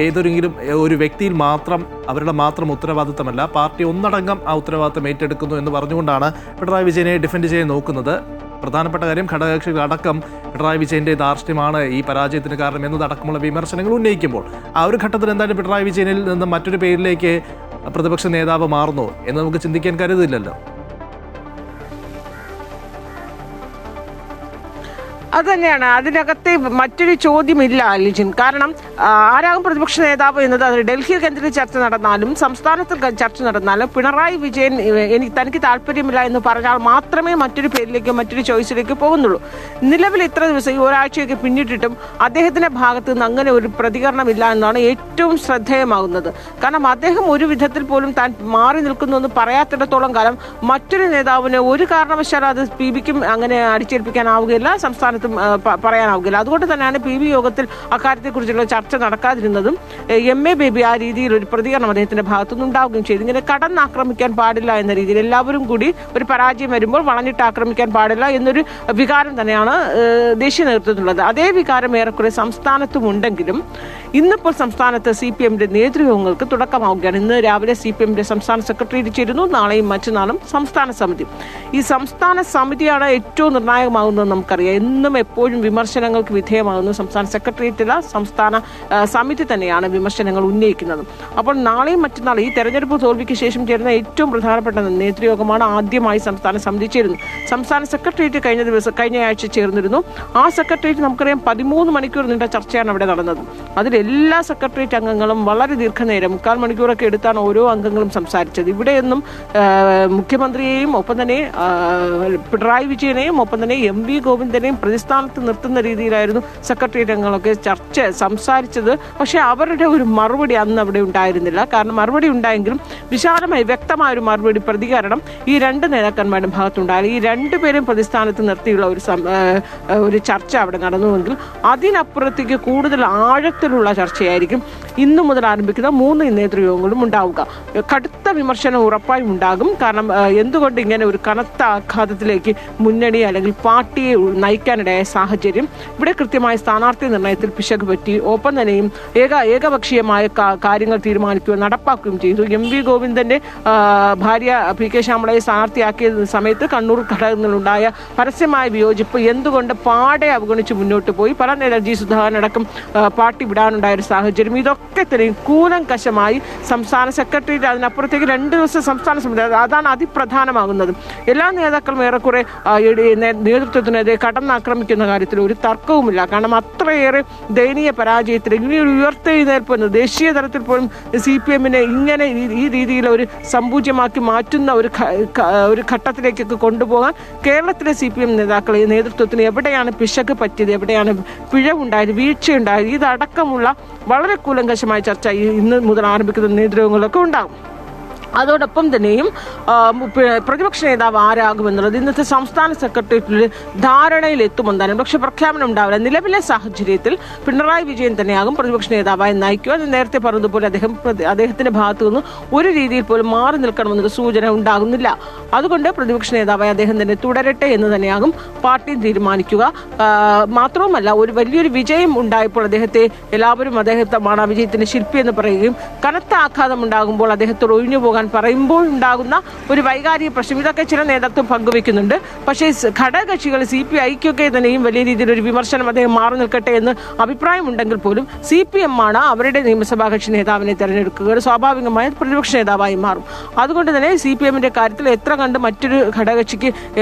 ഏതൊരെങ്കിലും ഒരു വ്യക്തിയിൽ മാത്രം, അവരുടെ മാത്രം ഉത്തരവാദിത്തമല്ല, പാർട്ടി ഒന്നടങ്കം ആ ഉത്തരവാദിത്തം ഏറ്റെടുക്കുന്നു എന്ന് പറഞ്ഞുകൊണ്ടാണ് പിണറായി വിജയനെ ഡിഫെൻഡ് ചെയ്യാൻ നോക്കുന്നത്. പ്രധാനപ്പെട്ട കാര്യം, ഘടകകക്ഷികളടക്കം പിണറായി വിജയന്റെ ധാർഷ്ട്യമാണ് ഈ പരാജയത്തിന് കാരണം എന്നതടക്കമുള്ള വിമർശനങ്ങൾ ഉന്നയിക്കുമ്പോൾ ആ ഒരു ഘട്ടത്തിൽ എന്തായാലും പിണറായി വിജയനിൽ നിന്ന് മറ്റൊരു പേരിലേക്ക് പ്രതിപക്ഷ നേതാവ് മാറുന്നു എന്ന് നമുക്ക് ചിന്തിക്കാൻ കരുതില്ലല്ലോ. അത് തന്നെയാണ് അതിനകത്തെ മറ്റൊരു ചോദ്യമില്ല ലിജിൻ. കാരണം ആരാകും പ്രതിപക്ഷ നേതാവ് എന്നത് അത് ഡൽഹിയിൽ കേന്ദ്രീകരിച്ച് ചർച്ച നടന്നാലും സംസ്ഥാനത്തിൽ ചർച്ച നടന്നാലും പിണറായി വിജയൻ തനിക്ക് താല്പര്യമില്ല എന്ന് പറഞ്ഞാൽ മാത്രമേ മറ്റൊരു പേരിലേക്ക് മറ്റൊരു ചോയ്സിലേക്ക് പോകുന്നുള്ളൂ. നിലവിൽ ഇത്ര ദിവസം ഈ ഒരാഴ്ചയൊക്കെ പിന്നിട്ടിട്ടും അദ്ദേഹത്തിന്റെ ഭാഗത്ത് നിന്ന് അങ്ങനെ ഒരു പ്രതികരണമില്ല എന്നാണ് ഏറ്റവും ശ്രദ്ധേയമാകുന്നത്. കാരണം അദ്ദേഹം ഒരു വിധത്തിൽ പോലും താൻ മാറി നിൽക്കുന്നു എന്ന് പറയാത്തിടത്തോളം കാലം മറ്റൊരു നേതാവിന് ഒരു കാരണവശാലും അത് PBക്കും അങ്ങനെ അടിച്ചേൽപ്പിക്കാനാവുകയില്ല, സംസ്ഥാനത്തും പറയാനാവുകയില്ല. അതുകൊണ്ട് തന്നെയാണ് PB യോഗത്തിൽ അക്കാര്യത്തെക്കുറിച്ചുള്ള ചർച്ച നടക്കാതിരുന്നതും MA ബേബി ആ രീതിയിൽ ഒരു പ്രതികരണം അദ്ദേഹത്തിന്റെ ഭാഗത്തുനിന്ന് ഉണ്ടാവുകയും ചെയ്തു. ഇങ്ങനെ കടന്നാക്രമിക്കാൻ പാടില്ല എന്ന രീതിയിൽ എല്ലാവരും കൂടി ഒരു പരാജയം വരുമ്പോൾ വളഞ്ഞിട്ട് ആക്രമിക്കാൻ പാടില്ല എന്നൊരു വികാരം തന്നെയാണ് ദേശീയ നേതൃത്വത്തിലുള്ളത്. അതേ വികാരം ഏറെക്കുറെ സംസ്ഥാനത്തും ഉണ്ടെങ്കിലും ഇന്നിപ്പോൾ സംസ്ഥാനത്ത് CPMന്റെ നേതൃയോഗങ്ങൾക്ക് തുടക്കമാവുകയാണ്. ഇന്ന് രാവിലെ CPMന്റെ സംസ്ഥാന സെക്രട്ടേറിയറ്റ് ചേരുന്നു. നാളെയും മറ്റന്നാളും സംസ്ഥാന സമിതി. ഈ സംസ്ഥാന സമിതിയാണ് ഏറ്റവും നിർണായകമാകുന്നത് നമുക്കറിയാം. എന്നും എപ്പോഴും വിമർശനങ്ങൾക്ക് വിധേയമാകുന്നു സംസ്ഥാന സെക്രട്ടേറിയറ്റിലെ സംസ്ഥാന സമിതി തന്നെയാണ് വിമർശനങ്ങൾ ഉന്നയിക്കുന്നത്. അപ്പോൾ നാളെയും മറ്റന്നാളും ഈ തെരഞ്ഞെടുപ്പ് തോൽവിക്ക് ശേഷം ചേരുന്ന ഏറ്റവും പ്രധാനപ്പെട്ട നേതൃയോഗമാണ് ആദ്യമായി സംസ്ഥാന സമിതി ചേരുന്നത്. സംസ്ഥാന സെക്രട്ടേറിയറ്റ് കഴിഞ്ഞ ആഴ്ച ചേർന്നിരുന്നു. ആ സെക്രട്ടേറിയറ്റ് നമുക്കറിയാം 13 മണിക്കൂർ നീണ്ട ചർച്ചയാണ് അവിടെ നടന്നത്. അതിൽ എല്ലാ സെക്രട്ടേറിയറ്റ് അംഗങ്ങളും വളരെ ദീർഘനേരം 3/4 മണിക്കൂറൊക്കെ എടുത്താണ് ഓരോ അംഗങ്ങളും സംസാരിച്ചത്. ഇവിടെയൊന്നും മുഖ്യമന്ത്രിയെയും ഒപ്പം തന്നെ പിണറായി വിജയനെയും ഒപ്പം തന്നെ MV ഗോവിന്ദനെയും പ്രതിസ്ഥാനത്ത് നിർത്തുന്ന രീതിയിലായിരുന്നു സെക്രട്ടേറിയറ്റ് അംഗങ്ങളൊക്കെ സംസാരിച്ചത്. പക്ഷേ അവരുടെ ഒരു മറുപടി അന്ന് അവിടെ ഉണ്ടായിരുന്നില്ല. കാരണം മറുപടി ഉണ്ടായെങ്കിലും വിശാലമായി വ്യക്തമായ ഒരു മറുപടി പ്രതികരണം ഈ രണ്ട് നേതാക്കന്മാരുടെ ഭാഗത്തുണ്ടായാലും ഈ രണ്ടുപേരും പ്രതിസ്ഥാനത്ത് നിർത്തിയുള്ള ഒരു ചർച്ച അവിടെ നടന്നുവെങ്കിൽ അതിനപ്പുറത്തേക്ക് കൂടുതൽ ആഴത്തിലുള്ള ചർച്ചയായിരിക്കും ഇന്നു മുതൽ ആരംഭിക്കുന്ന 3 നേതൃയോഗങ്ങളും ഉണ്ടാവുക. കടുത്ത വിമർശനം ഉറപ്പായും ഉണ്ടാകും. കാരണം എന്തുകൊണ്ട് ഇങ്ങനെ ഒരു കനത്ത ആഘാതത്തിലേക്ക് മുന്നണി അല്ലെങ്കിൽ പാർട്ടിയെ നയിക്കാനിടയായ സാഹചര്യം, ഇവിടെ കൃത്യമായ സ്ഥാനാർത്ഥി നിർണയത്തിൽ പിശക് പറ്റി, ഒപ്പം തന്നെയും ഏകപക്ഷീയമായ കാര്യങ്ങൾ തീരുമാനിക്കുകയും നടപ്പാക്കുകയും ചെയ്തു. MV ഗോവിന്ദന്റെ ഭാര്യ PK ശ്യാമളയെ സ്ഥാനാർത്ഥിയാക്കിയ സമയത്ത് കണ്ണൂർ ഘടകങ്ങളിലുണ്ടായ പരസ്യമായ വിയോജിപ്പ് എന്തുകൊണ്ട് പാടെ അവഗണിച്ച് മുന്നോട്ട് പോയി. പല G സുധാകരനടക്കം പാർട്ടി വിടാനുണ്ടായ ഒരു സാഹചര്യം, ഇതൊക്കെ തന്നെയും കൂലങ്കശമായി സംസ്ഥാന സെക്രട്ടേറിയറ്റ് അതിനപ്പുറത്തേക്ക് 2 ദിവസം സംസ്ഥാന സമിതി, അതാണ് അതിപ്രധാനമാകുന്നത്. എല്ലാ നേതാക്കളും ഏറെക്കുറെ നേതൃത്വത്തിനെതിരെ കടന്നാക്രമിക്കുന്ന കാര്യത്തിൽ ഒരു തർക്കവുമില്ല. കാരണം അത്രയേറെ ദയനീയ പരാജയത്തിൽ ഇങ്ങനെ ഒരു ഉയർത്തെഴുന്നേൽപ്പ് ദേശീയ തലത്തിൽ പോലും CPMനെ ഇങ്ങനെ ഈ രീതിയിൽ ഒരു സമ്പൂജ്യമാക്കി മാറ്റുന്ന ഒരു ഘട്ടത്തിലേക്കൊക്കെ കൊണ്ടുപോകാൻ കേരളത്തിലെ CPM നേതൃത്വത്തിന് എവിടെയാണ് പിശക് പറ്റിയത്, എവിടെയാണ് പിഴവുണ്ടായത്, വീഴ്ചയുണ്ടായത്, ഇതടക്കമുള്ള വളരെ കൂലങ്കശമായ ചർച്ച ഇന്ന് മുതൽ ആരംഭിക്കുന്ന നേതൃത്വങ്ങളൊക്കെ ഉണ്ടാകും. അതോടൊപ്പം തന്നെയും പ്രതിപക്ഷ നേതാവ് ആരാകുമെന്നുള്ളത് ഇന്നത്തെ സംസ്ഥാന സെക്രട്ടേറിയറ്റിൽ ധാരണയിൽ എത്തുമെന്നാണ്. പക്ഷെ പ്രഖ്യാപനം ഉണ്ടാവില്ല. നിലവിലെ സാഹചര്യത്തിൽ പിണറായി വിജയൻ തന്നെയാകും പ്രതിപക്ഷ നേതാവായി നയിക്കുക. അത് നേരത്തെ പറഞ്ഞതുപോലെ അദ്ദേഹത്തിന്റെ ഭാഗത്തു നിന്ന് ഒരു രീതിയിൽ പോലും മാറി നിൽക്കണമെന്നൊരു സൂചന ഉണ്ടാകുന്നില്ല. അതുകൊണ്ട് പ്രതിപക്ഷ നേതാവായി അദ്ദേഹം തന്നെ തുടരട്ടെ എന്ന് തന്നെയാകും പാർട്ടി തീരുമാനിക്കുക. മാത്രവുമല്ല, ഒരു വലിയൊരു വിജയം ഉണ്ടായപ്പോൾ എല്ലാവരും അദ്ദേഹമാണ് ആ വിജയത്തിന്റെ ശില്പി എന്ന് പറയുകയും കനത്ത ആഘാതം ഉണ്ടാകുമ്പോൾ അദ്ദേഹത്തോട് ഒഴിഞ്ഞു പോകാൻ പറയുമ്പോൾ ഉണ്ടാകുന്ന ഒരു വൈകാരിക പ്രശ്നം, ഇതൊക്കെ ചില നേതൃത്വം പങ്കുവെക്കുന്നുണ്ട്. പക്ഷേ ഘടകകക്ഷികൾ CPIക്കൊക്കെ തന്നെയും വലിയ രീതിയിൽ ഒരു വിമർശനം അദ്ദേഹം മാറി നിൽക്കട്ടെ എന്ന് അഭിപ്രായമുണ്ടെങ്കിൽ പോലും CPM ആണ് അവരുടെ നിയമസഭാ കക്ഷി നേതാവിനെ തെരഞ്ഞെടുക്കുക. സ്വാഭാവികമായ പ്രതിപക്ഷ നേതാവായി മാറും. അതുകൊണ്ട് തന്നെ CPMന്റെ കാര്യത്തിൽ എത്ര കണ്ട് മറ്റൊരു ഘടകകക്ഷിക്ക്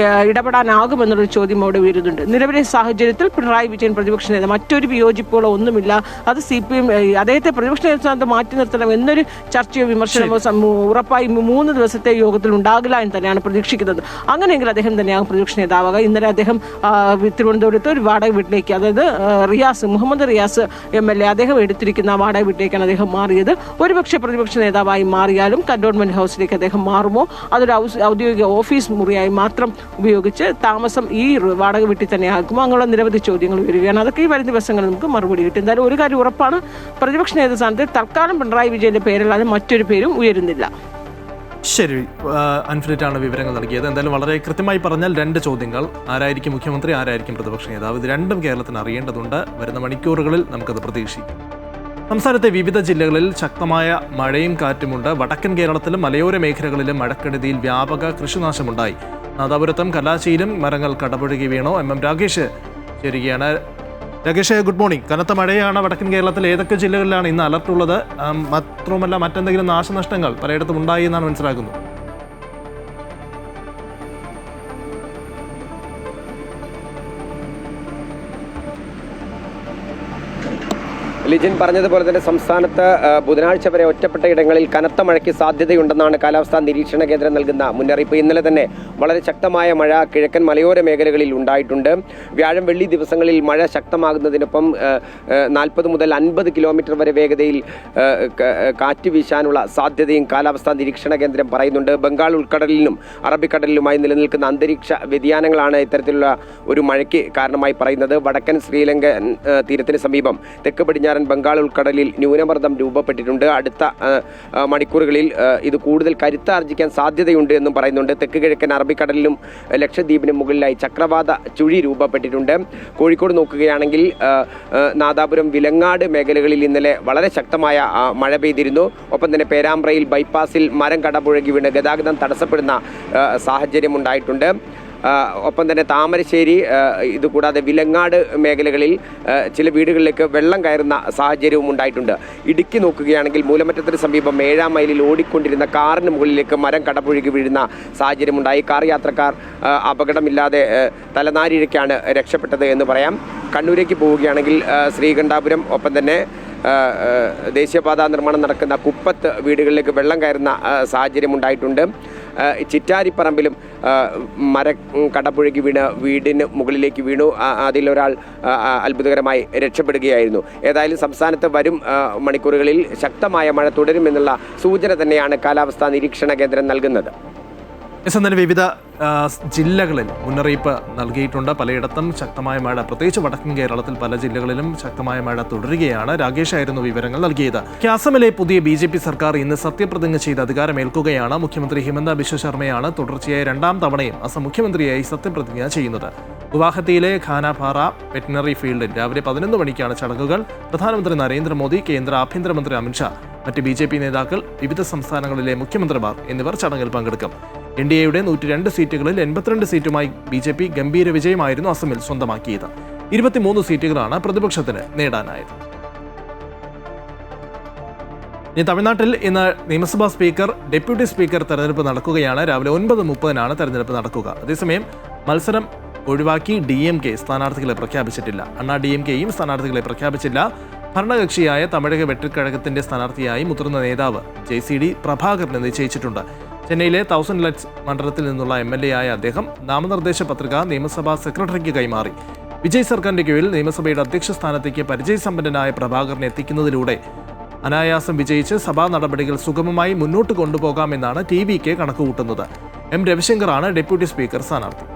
ഇടപെടാനാകുമെന്നുള്ളൊരു ചോദ്യം അവിടെ ഉയരുന്നുണ്ട്. നിലവിലെ സാഹചര്യത്തിൽ പിണറായി വിജയൻ പ്രതിപക്ഷ നേതാവ്, മറ്റൊരു വിയോജിപ്പുകളോ ഒന്നുമില്ല. അത് CPM അദ്ദേഹത്തെ പ്രതിപക്ഷ നേതൃത്വം മാറ്റി നിർത്തണം എന്നൊരു ചർച്ചയോ വിമർശനമോ ഉറപ്പായി 3 ദിവസത്തെ യോഗത്തിൽ ഉണ്ടാകില്ല എന്ന് തന്നെയാണ് പ്രതീക്ഷിക്കുന്നത്. അങ്ങനെയെങ്കിൽ അദ്ദേഹം തന്നെയാകും പ്രതിപക്ഷ നേതാവുക. ഇന്നലെ അദ്ദേഹം തിരുവനന്തപുരത്ത് ഒരു വാടക വീട്ടിലേക്ക്, അതായത് മുഹമ്മദ് റിയാസ് MLA അദ്ദേഹം എടുത്തിരിക്കുന്ന വാടക വീട്ടിലേക്കാണ് അദ്ദേഹം മാറിയത്. ഒരുപക്ഷെ പ്രതിപക്ഷ നേതാവായി മാറിയാലും കന്റോൺമെന്റ് ഹൗസിലേക്ക് അദ്ദേഹം മാറുമോ, അതൊരു ഔദ്യോഗിക ഓഫീസ് മുറിയായി മാത്രം ഉപയോഗിച്ച് താമസം ഈ വാടക വീട്ടിൽ തന്നെ ആകുമോ, അങ്ങനെയുള്ള നിരവധി ചോദ്യങ്ങൾ വരികയാണ്. അതൊക്കെ ഈ വരുന്ന ദിവസങ്ങളിൽ നമുക്ക് മറുപടി കിട്ടും. എന്തായാലും ഒരു കാര്യം ഉറപ്പാണ്, പ്രതിപക്ഷ നേതൃസ്ഥാനത്ത് തൽക്കാലം പിണറായി വിജയന്റെ പേരല്ലാതെ മറ്റൊരു പേരും ഉയരുന്നില്ല. ശരി, അൻഫ്രിറ്റാണ് വിവരങ്ങൾ നൽകിയത്. എന്തായാലും വളരെ കൃത്യമായി പറഞ്ഞാൽ 2 ചോദ്യങ്ങൾ: ആരായിരിക്കും മുഖ്യമന്ത്രി, ആരായിരിക്കും പ്രതിപക്ഷ നേതാവ്, ഇത് രണ്ടും കേരളത്തിന് അറിയേണ്ടതുണ്ട്. വരുന്ന മണിക്കൂറുകളിൽ നമുക്കത് പ്രതീക്ഷിക്കാം. സംസ്ഥാനത്തെ വിവിധ ജില്ലകളിൽ ശക്തമായ മഴയും കാറ്റുമുണ്ട്. വടക്കൻ കേരളത്തിലും മലയോര മേഖലകളിലും മഴക്കെടുതിയിൽ വ്യാപക കൃഷിനാശമുണ്ടായി. നാദാപുരത്തും കല്ലാച്ചിയിലും മരങ്ങൾ കടപുഴകി വീണു. MM രാകേഷ് ചേരുകയാണ്. Rakesh, good morning. കനത്ത മഴയാണ് വടക്കൻ കേരളത്തിൽ. ഏതൊക്കെ ജില്ലകളിലാണ് ഇന്ന് അലർട്ടുള്ളത്? മാത്രമല്ല, മറ്റെന്തെങ്കിലും നാശനഷ്ടങ്ങൾ പലയിടത്തും ഉണ്ടായി എന്നാണ് മനസ്സിലാക്കുന്നത്? ലിജിൻ പറഞ്ഞതുപോലെ തന്നെ സംസ്ഥാനത്ത് ബുധനാഴ്ച വരെ ഒറ്റപ്പെട്ട ഇടങ്ങളിൽ കനത്ത മഴയ്ക്ക് സാധ്യതയുണ്ടെന്നാണ് കാലാവസ്ഥാ നിരീക്ഷണ കേന്ദ്രം നൽകുന്ന മുന്നറിയിപ്പ്. ഇന്നലെ തന്നെ വളരെ ശക്തമായ മഴ കിഴക്കൻ മലയോര മേഖലകളിൽ ഉണ്ടായിട്ടുണ്ട്. വ്യാഴം വെള്ളി ദിവസങ്ങളിൽ മഴ ശക്തമാകുന്നതിനൊപ്പം 40 മുതൽ 50 കിലോമീറ്റർ വരെ വേഗതയിൽ കാറ്റ് വീശാനുള്ള സാധ്യതയും കാലാവസ്ഥാ നിരീക്ഷണ കേന്ദ്രം പറയുന്നുണ്ട്. ബംഗാൾ ഉൾക്കടലിലും അറബിക്കടലിലുമായി നിലനിൽക്കുന്ന അന്തരീക്ഷ വ്യതിയാനങ്ങളാണ് ഇത്തരത്തിലുള്ള ഒരു മഴയ്ക്ക് കാരണമായി പറയുന്നത്. വടക്കൻ ശ്രീലങ്കൻ തീരത്തിന് സമീപം തെക്ക് പടിഞ്ഞാറൻ ബംഗാൾ ഉൾക്കടലിൽ ന്യൂനമർദ്ദം രൂപപ്പെട്ടിട്ടുണ്ട്. അടുത്ത മണിക്കൂറുകളിൽ ഇത് കൂടുതൽ കരുത്താർജിക്കാൻ സാധ്യതയുണ്ട് എന്നും പറയുന്നുണ്ട്. തെക്ക് കിഴക്കൻ അറബിക്കടലിലും ലക്ഷദ്വീപിനും മുകളിലായി ചക്രവാത ചുഴി രൂപപ്പെട്ടിട്ടുണ്ട്. കോഴിക്കോട് നോക്കുകയാണെങ്കിൽ നാദാപുരം വിലങ്ങാട് മേഖലകളിൽ ഇന്നലെ വളരെ ശക്തമായ മഴ പെയ്തിരുന്നു. ഒപ്പം തന്നെ പേരാമ്പ്രയിൽ ബൈപ്പാസിൽ മരം കടപുഴകി വീണ് ഗതാഗതം തടസ്സപ്പെടുന്ന സാഹചര്യം ഉണ്ടായിട്ടുണ്ട്. ഒപ്പം തന്നെ താമരശ്ശേരി ഇതുകൂടാതെ വിലങ്ങാട് മേഖലകളിൽ ചില വീടുകളിലേക്ക് വെള്ളം കയറുന്ന സാഹചര്യവും ഉണ്ടായിട്ടുണ്ട്. ഇടുക്കി നോക്കുകയാണെങ്കിൽ മൂലമറ്റത്തിന് സമീപം 7-ാം മൈലിൽ ഓടിക്കൊണ്ടിരുന്ന കാറിന് മുകളിലേക്ക് മരം കടപുഴകി വീഴുന്ന സാഹചര്യമുണ്ടായി. കാർ യാത്രക്കാർ അപകടമില്ലാതെ തലനാരിഴയ്ക്കാണ് രക്ഷപ്പെട്ടത് എന്ന് പറയാം. കണ്ണൂരേക്ക് പോവുകയാണെങ്കിൽ ശ്രീകണ്ഠാപുരം ഒപ്പം തന്നെ ദേശീയപാതാ നിർമ്മാണം നടക്കുന്ന കുപ്പത്ത് വീടുകളിലേക്ക് വെള്ളം കയറുന്ന സാഹചര്യം ഉണ്ടായിട്ടുണ്ട്. ചിറ്റാരിപ്പറമ്പിലും മരം കടപുഴകി വീണ് വീടിന് മുകളിലേക്ക് വീണു. അതിലൊരാൾ അത്ഭുതകരമായി രക്ഷപ്പെടുകയായിരുന്നു. ഏതായാലും സംസ്ഥാനത്ത് വരും മണിക്കൂറുകളിൽ ശക്തമായ മഴ തുടരുമെന്നുള്ള സൂചന തന്നെയാണ് കാലാവസ്ഥാ നിരീക്ഷണ കേന്ദ്രം നൽകുന്നത്. തന്നെ വിവിധ ജില്ലകളിൽ മുന്നറിയിപ്പ് നൽകിയിട്ടുണ്ട്. പലയിടത്തും ശക്തമായ മഴ, പ്രത്യേകിച്ച് വടക്കൻ കേരളത്തിൽ പല ജില്ലകളിലും ശക്തമായ മഴ തുടരുകയാണ്. രാകേഷ് ആയിരുന്നു വിവരങ്ങൾ നൽകിയത്. അസമിലെ പുതിയ BJP സർക്കാർ ഇന്ന് സത്യപ്രതിജ്ഞ ചെയ്ത് അധികാരമേൽക്കുകയാണ്. മുഖ്യമന്ത്രി ഹിമന്ത ബിശ്വ ശർമ്മയാണ് തുടർച്ചയായ 2ാം തവണയും അസം മുഖ്യമന്ത്രിയായി സത്യപ്രതിജ്ഞ ചെയ്യുന്നത്. ഗുവാഹത്തിയിലെ ഖാനാപാറ വെറ്റിനറി ഫീൽഡിൽ രാവിലെ 11 മണിക്കാണ് ചടങ്ങുകൾ. പ്രധാനമന്ത്രി നരേന്ദ്രമോദി, കേന്ദ്ര ആഭ്യന്തരമന്ത്രി അമിത്ഷാ, മറ്റ് BJP നേതാക്കൾ, വിവിധ സംസ്ഥാനങ്ങളിലെ മുഖ്യമന്ത്രിമാർ എന്നിവർ ചടങ്ങിൽ പങ്കെടുക്കും. NDAയുടെ 102 സീറ്റുകളിൽ 82 സീറ്റുമായി BJP ഗംഭീര വിജയമായിരുന്നു അസമിൽ സ്വന്തമാക്കിയത്. 23 സീറ്റുകളാണ് പ്രതിപക്ഷത്തിന് നേടാനായത്. ഇനി തമിഴ്നാട്ടിൽ ഇന്ന് നിയമസഭാ സ്പീക്കർ, ഡെപ്യൂട്ടി സ്പീക്കർ തെരഞ്ഞെടുപ്പ് നടക്കുകയാണ്. രാവിലെ 9:30 തെരഞ്ഞെടുപ്പ് നടക്കുക. അതേസമയം മത്സരം ഒഴിവാക്കി DMK സ്ഥാനാർത്ഥികളെ പ്രഖ്യാപിച്ചിട്ടില്ല. അണ്ണാ DMKയും സ്ഥാനാർത്ഥികളെ പ്രഖ്യാപിച്ചില്ല. ഭരണകക്ഷിയായ തമിഴക വെട്ടിക്കഴകത്തിന്റെ സ്ഥാനാർത്ഥിയായി മുതിർന്ന നേതാവ് JCD പ്രഭാകരനെ നിശ്ചയിച്ചിട്ടുണ്ട്. ചെന്നൈയിലെ 1000 ലറ്റ്സ് മണ്ഡലത്തിൽ നിന്നുള്ള MLA ആയ അദ്ദേഹം നാമനിർദ്ദേശ പത്രിക നിയമസഭാ സെക്രട്ടറിക്ക് കൈമാറി. വിജയ് സർക്കാരിന്റെ കീഴിൽ നിയമസഭയുടെ അധ്യക്ഷ സ്ഥാനത്തേക്ക് പരിചയസമ്പന്നനായ പ്രഭാകരനെ എത്തിക്കുന്നതിലൂടെ അനായാസം വിജയിച്ച് സഭാ നടപടികൾ സുഗമമായി മുന്നോട്ട് കൊണ്ടുപോകാമെന്നാണ് TVK കണക്കുകൂട്ടുന്നത്. M രവിശങ്കറാണ് ഡെപ്യൂട്ടി സ്പീക്കർ സ്ഥാനാർത്ഥി.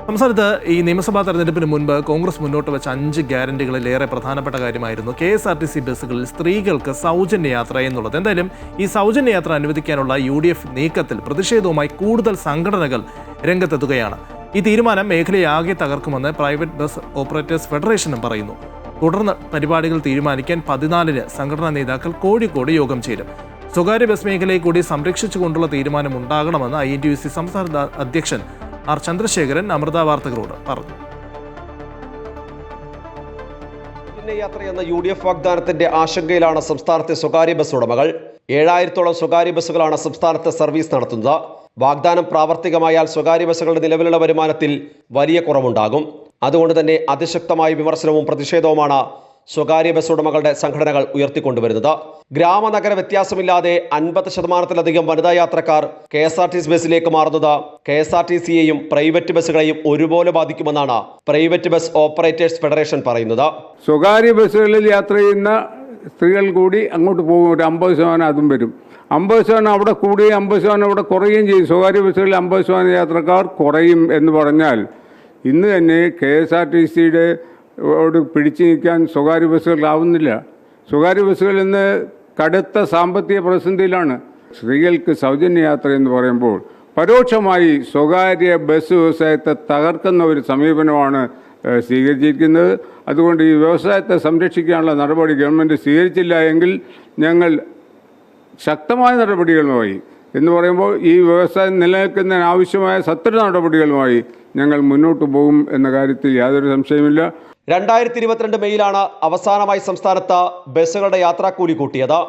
സംസ്ഥാനത്ത് ഈ നിയമസഭാ തെരഞ്ഞെടുപ്പിന് മുൻപ് കോൺഗ്രസ് മുന്നോട്ട് വെച്ച 5 ഗ്യാരണ്ടികളിലേറെ പ്രധാനപ്പെട്ട കാര്യമായിരുന്നു KSRTC ബസ്സുകളിൽ സ്ത്രീകൾക്ക് സൗജന്യ യാത്ര എന്നുള്ളത്. എന്തായാലും ഈ സൗജന്യ യാത്ര അനുവദിക്കാനുള്ള UDF നീക്കത്തിൽ പ്രതിഷേധവുമായി കൂടുതൽ സംഘടനകൾ രംഗത്തെത്തുകയാണ്. ഈ തീരുമാനം മേഖലയാകെ തകർക്കുമെന്ന് പ്രൈവറ്റ് ബസ് ഓപ്പറേറ്റേഴ്സ് ഫെഡറേഷനും പറയുന്നു. തുടർന്ന് പരിപാടികൾ തീരുമാനിക്കാൻ 14-ന് സംഘടനാ നേതാക്കൾ കോഴിക്കോട് യോഗം ചേരും. സ്വകാര്യ ബസ് മേഖലയെ കൂടി സംരക്ഷിച്ചുകൊണ്ടുള്ള തീരുമാനം ഉണ്ടാകണമെന്ന് INTUC സംസ്ഥാന അധ്യക്ഷൻ R ചന്ദ്രശേഖരൻ അമൃത വാർത്തകളോട് പറഞ്ഞു. യാത്ര എന്ന UDF വാഗ്ദാനത്തിന്റെ ആശങ്കയിലാണ് സംസ്ഥാനത്തെ സ്വകാര്യ ബസ് ഉടമകൾ. 7000-ഓളം സ്വകാര്യ ബസ്സുകളാണ് സംസ്ഥാനത്ത് സർവീസ് നടത്തുന്നത്. വാഗ്ദാനം പ്രാവർത്തികമായാൽ സ്വകാര്യ ബസ്സുകളുടെ നിലവിലുള്ള വരുമാനത്തിൽ വലിയ കുറവുണ്ടാകും. അതുകൊണ്ട് തന്നെ അതിശക്തമായ വിമർശനവും പ്രതിഷേധവുമാണ് സ്വകാര്യ ബസ് ഉടമകളുടെ സംഘടനകൾ ഉയർത്തിക്കൊണ്ടുവരുന്നത്. ഗ്രാമനഗര വ്യത്യാസമില്ലാതെ 50%-ലധികം വനിതാ യാത്രക്കാർ KSRTC ബസ്സിലേക്ക് മാറുന്നത് KSRTCയെയും പ്രൈവറ്റ് ബസ്സുകളെയും ഒരുപോലെ ബാധിക്കുമെന്നാണ് പ്രൈവറ്റ് ബസ് ഓപ്പറേറ്റേഴ്സ് ഫെഡറേഷൻ പറയുന്നത്. സ്വകാര്യ ബസ്സുകളിൽ യാത്ര ചെയ്യുന്ന സ്ത്രീകൾ കൂടി അങ്ങോട്ട് പോകും. ഒരു 50% അതും വരും. 50% അവിടെ കൂടുകയും 50% അവിടെ കുറയുകയും ചെയ്യും. സ്വകാര്യ ബസ്സുകളിൽ 50% യാത്രക്കാർ കുറയും എന്ന് പറഞ്ഞാൽ ഇന്ന് തന്നെ KSRTCയുടെ പിടിച്ചു നിൽക്കാൻ സ്വകാര്യ ബസ്സുകളാവുന്നില്ല. സ്വകാര്യ ബസ്സുകൾ ഇന്ന് കടുത്ത സാമ്പത്തിക പ്രതിസന്ധിയിലാണ്. സ്ത്രീകൾക്ക് സൗജന്യ യാത്ര എന്ന് പറയുമ്പോൾ പരോക്ഷമായി സ്വകാര്യ ബസ് വ്യവസായത്തെ തകർക്കുന്ന ഒരു സമീപനമാണ് സ്വീകരിച്ചിരിക്കുന്നത്. അതുകൊണ്ട് ഈ വ്യവസായത്തെ സംരക്ഷിക്കാനുള്ള നടപടി ഗവൺമെൻറ് സ്വീകരിച്ചില്ല എങ്കിൽ ഞങ്ങൾ ശക്തമായ നടപടികളുമായി എന്ന് പറയുമ്പോൾ ഈ വ്യവസായം നിലനിൽക്കുന്നതിന് ആവശ്യമായ സത്വര നടപടികളുമായി ഞങ്ങൾ മുന്നോട്ട് പോകും എന്ന കാര്യത്തിൽ യാതൊരു സംശയമില്ല. 2022 മെയ്യിലാണ് അവസാനമായി സംസ്ഥാനത്ത് ബസ്സുകളുടെ യാത്രാക്കൂലി കൂട്ടിയത്.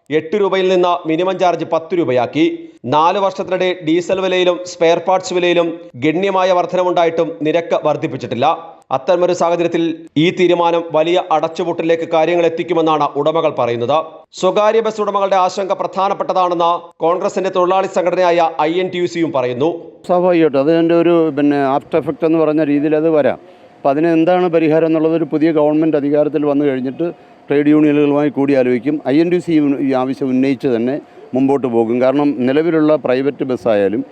8 രൂപയിൽ നിന്ന് മിനിമം ചാർജ് 10 രൂപയാക്കി. 4 വർഷത്തിനിടെ ഡീസൽ വിലയിലും സ്പെയർ പാർട്സ് വിലയിലും ഗണ്യമായ വർധനമുണ്ടായിട്ടും നിരക്ക് വർദ്ധിപ്പിച്ചിട്ടില്ല. അത്തരമൊരു സാഹചര്യത്തിൽ ഈ തീരുമാനം വലിയ അടച്ചുപൂട്ടലിലേക്ക് കാര്യങ്ങൾ എത്തിക്കുമെന്നാണ് ഉടമകൾ പറയുന്നത്. സ്വകാര്യ ബസ് ഉടമകളുടെ ആശങ്ക പ്രധാനപ്പെട്ടതാണെന്ന് കോൺഗ്രസിന്റെ തൊഴിലാളി സംഘടനയായ INTUC പറയുന്നു. സ്വാഭാവികമായിട്ടും അതിൻ്റെ ഒരു ആഫ്റ്റർ എഫക്റ്റ് എന്ന് പറഞ്ഞ രീതിയിൽ അത് വരാം. അപ്പം അതിന് എന്താണ് പരിഹാരം എന്നുള്ളത് ഒരു പുതിയ ഗവൺമെൻറ് അധികാരത്തിൽ വന്നു കഴിഞ്ഞിട്ട് ട്രേഡ് യൂണിയനുകളുമായി കൂടി ആലോചിക്കും. INTUC ഈ ആവശ്യം ഉന്നയിച്ച് തന്നെ മുമ്പോട്ട് പോകും. കാരണം നിലവിലുള്ള പ്രൈവറ്റ് ബസ്സായാലും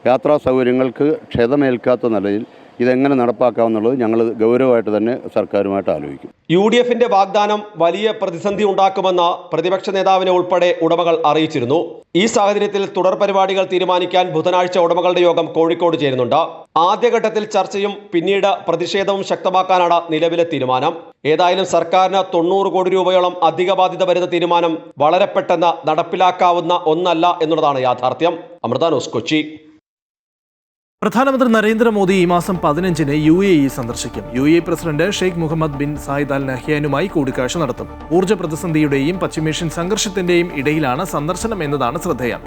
യാത്രാ സൗകര്യങ്ങൾക്ക് ക്ഷതമേൽക്കാത്ത നിലയിൽ ഇതെങ്ങനെ നടപ്പാക്കാമെന്നുള്ളത് ഞങ്ങൾ ഗൗരവമായിട്ട് തന്നെ സർക്കാരുമായിട്ട് ആലോചിക്കും. UDFന്റെ വാഗ്ദാനം വലിയ പ്രതിസന്ധി ഉണ്ടാക്കുമെന്ന് പ്രതിപക്ഷ നേതാവിനെ ഉൾപ്പെടെ ഉടമകൾ അറിയിച്ചിരുന്നു. ഈ സാഹചര്യത്തിൽ തുടർ പരിപാടികൾ തീരുമാനിക്കാൻ ബുധനാഴ്ച ഉടമകളുടെ യോഗം കോഴിക്കോട് ചേരുന്നുണ്ട്. ആദ്യഘട്ടത്തിൽ ചർച്ചയും പിന്നീട് പ്രതിഷേധവും ശക്തമാക്കാനാണ് നിലവിലെ തീരുമാനം. ഏതായാലും സർക്കാരിന് 90 കോടി രൂപയോളം അധിക ബാധ്യത വരുന്ന തീരുമാനം വളരെ പെട്ടെന്ന് നടപ്പിലാക്കാവുന്ന ഒന്നല്ല എന്നുള്ളതാണ് യാഥാർത്ഥ്യം. അമൃത ന്യൂസ്, കൊച്ചി. പ്രധാനമന്ത്രി നരേന്ദ്രമോദി ഈ മാസം 15-ന് UAE സന്ദർശിക്കും. UAE president Sheikh Muhammad bin Zayed Al നഹ്യാനുമായി കൂടിക്കാഴ്ച നടത്തും. ഊർജ്ജ പ്രതിസന്ധിയുടെയും പശ്ചിമേഷ്യൻ സംഘർഷത്തിന്റെയും ഇടയിലാണ് സന്ദർശനം എന്നതാണ് ശ്രദ്ധേയം.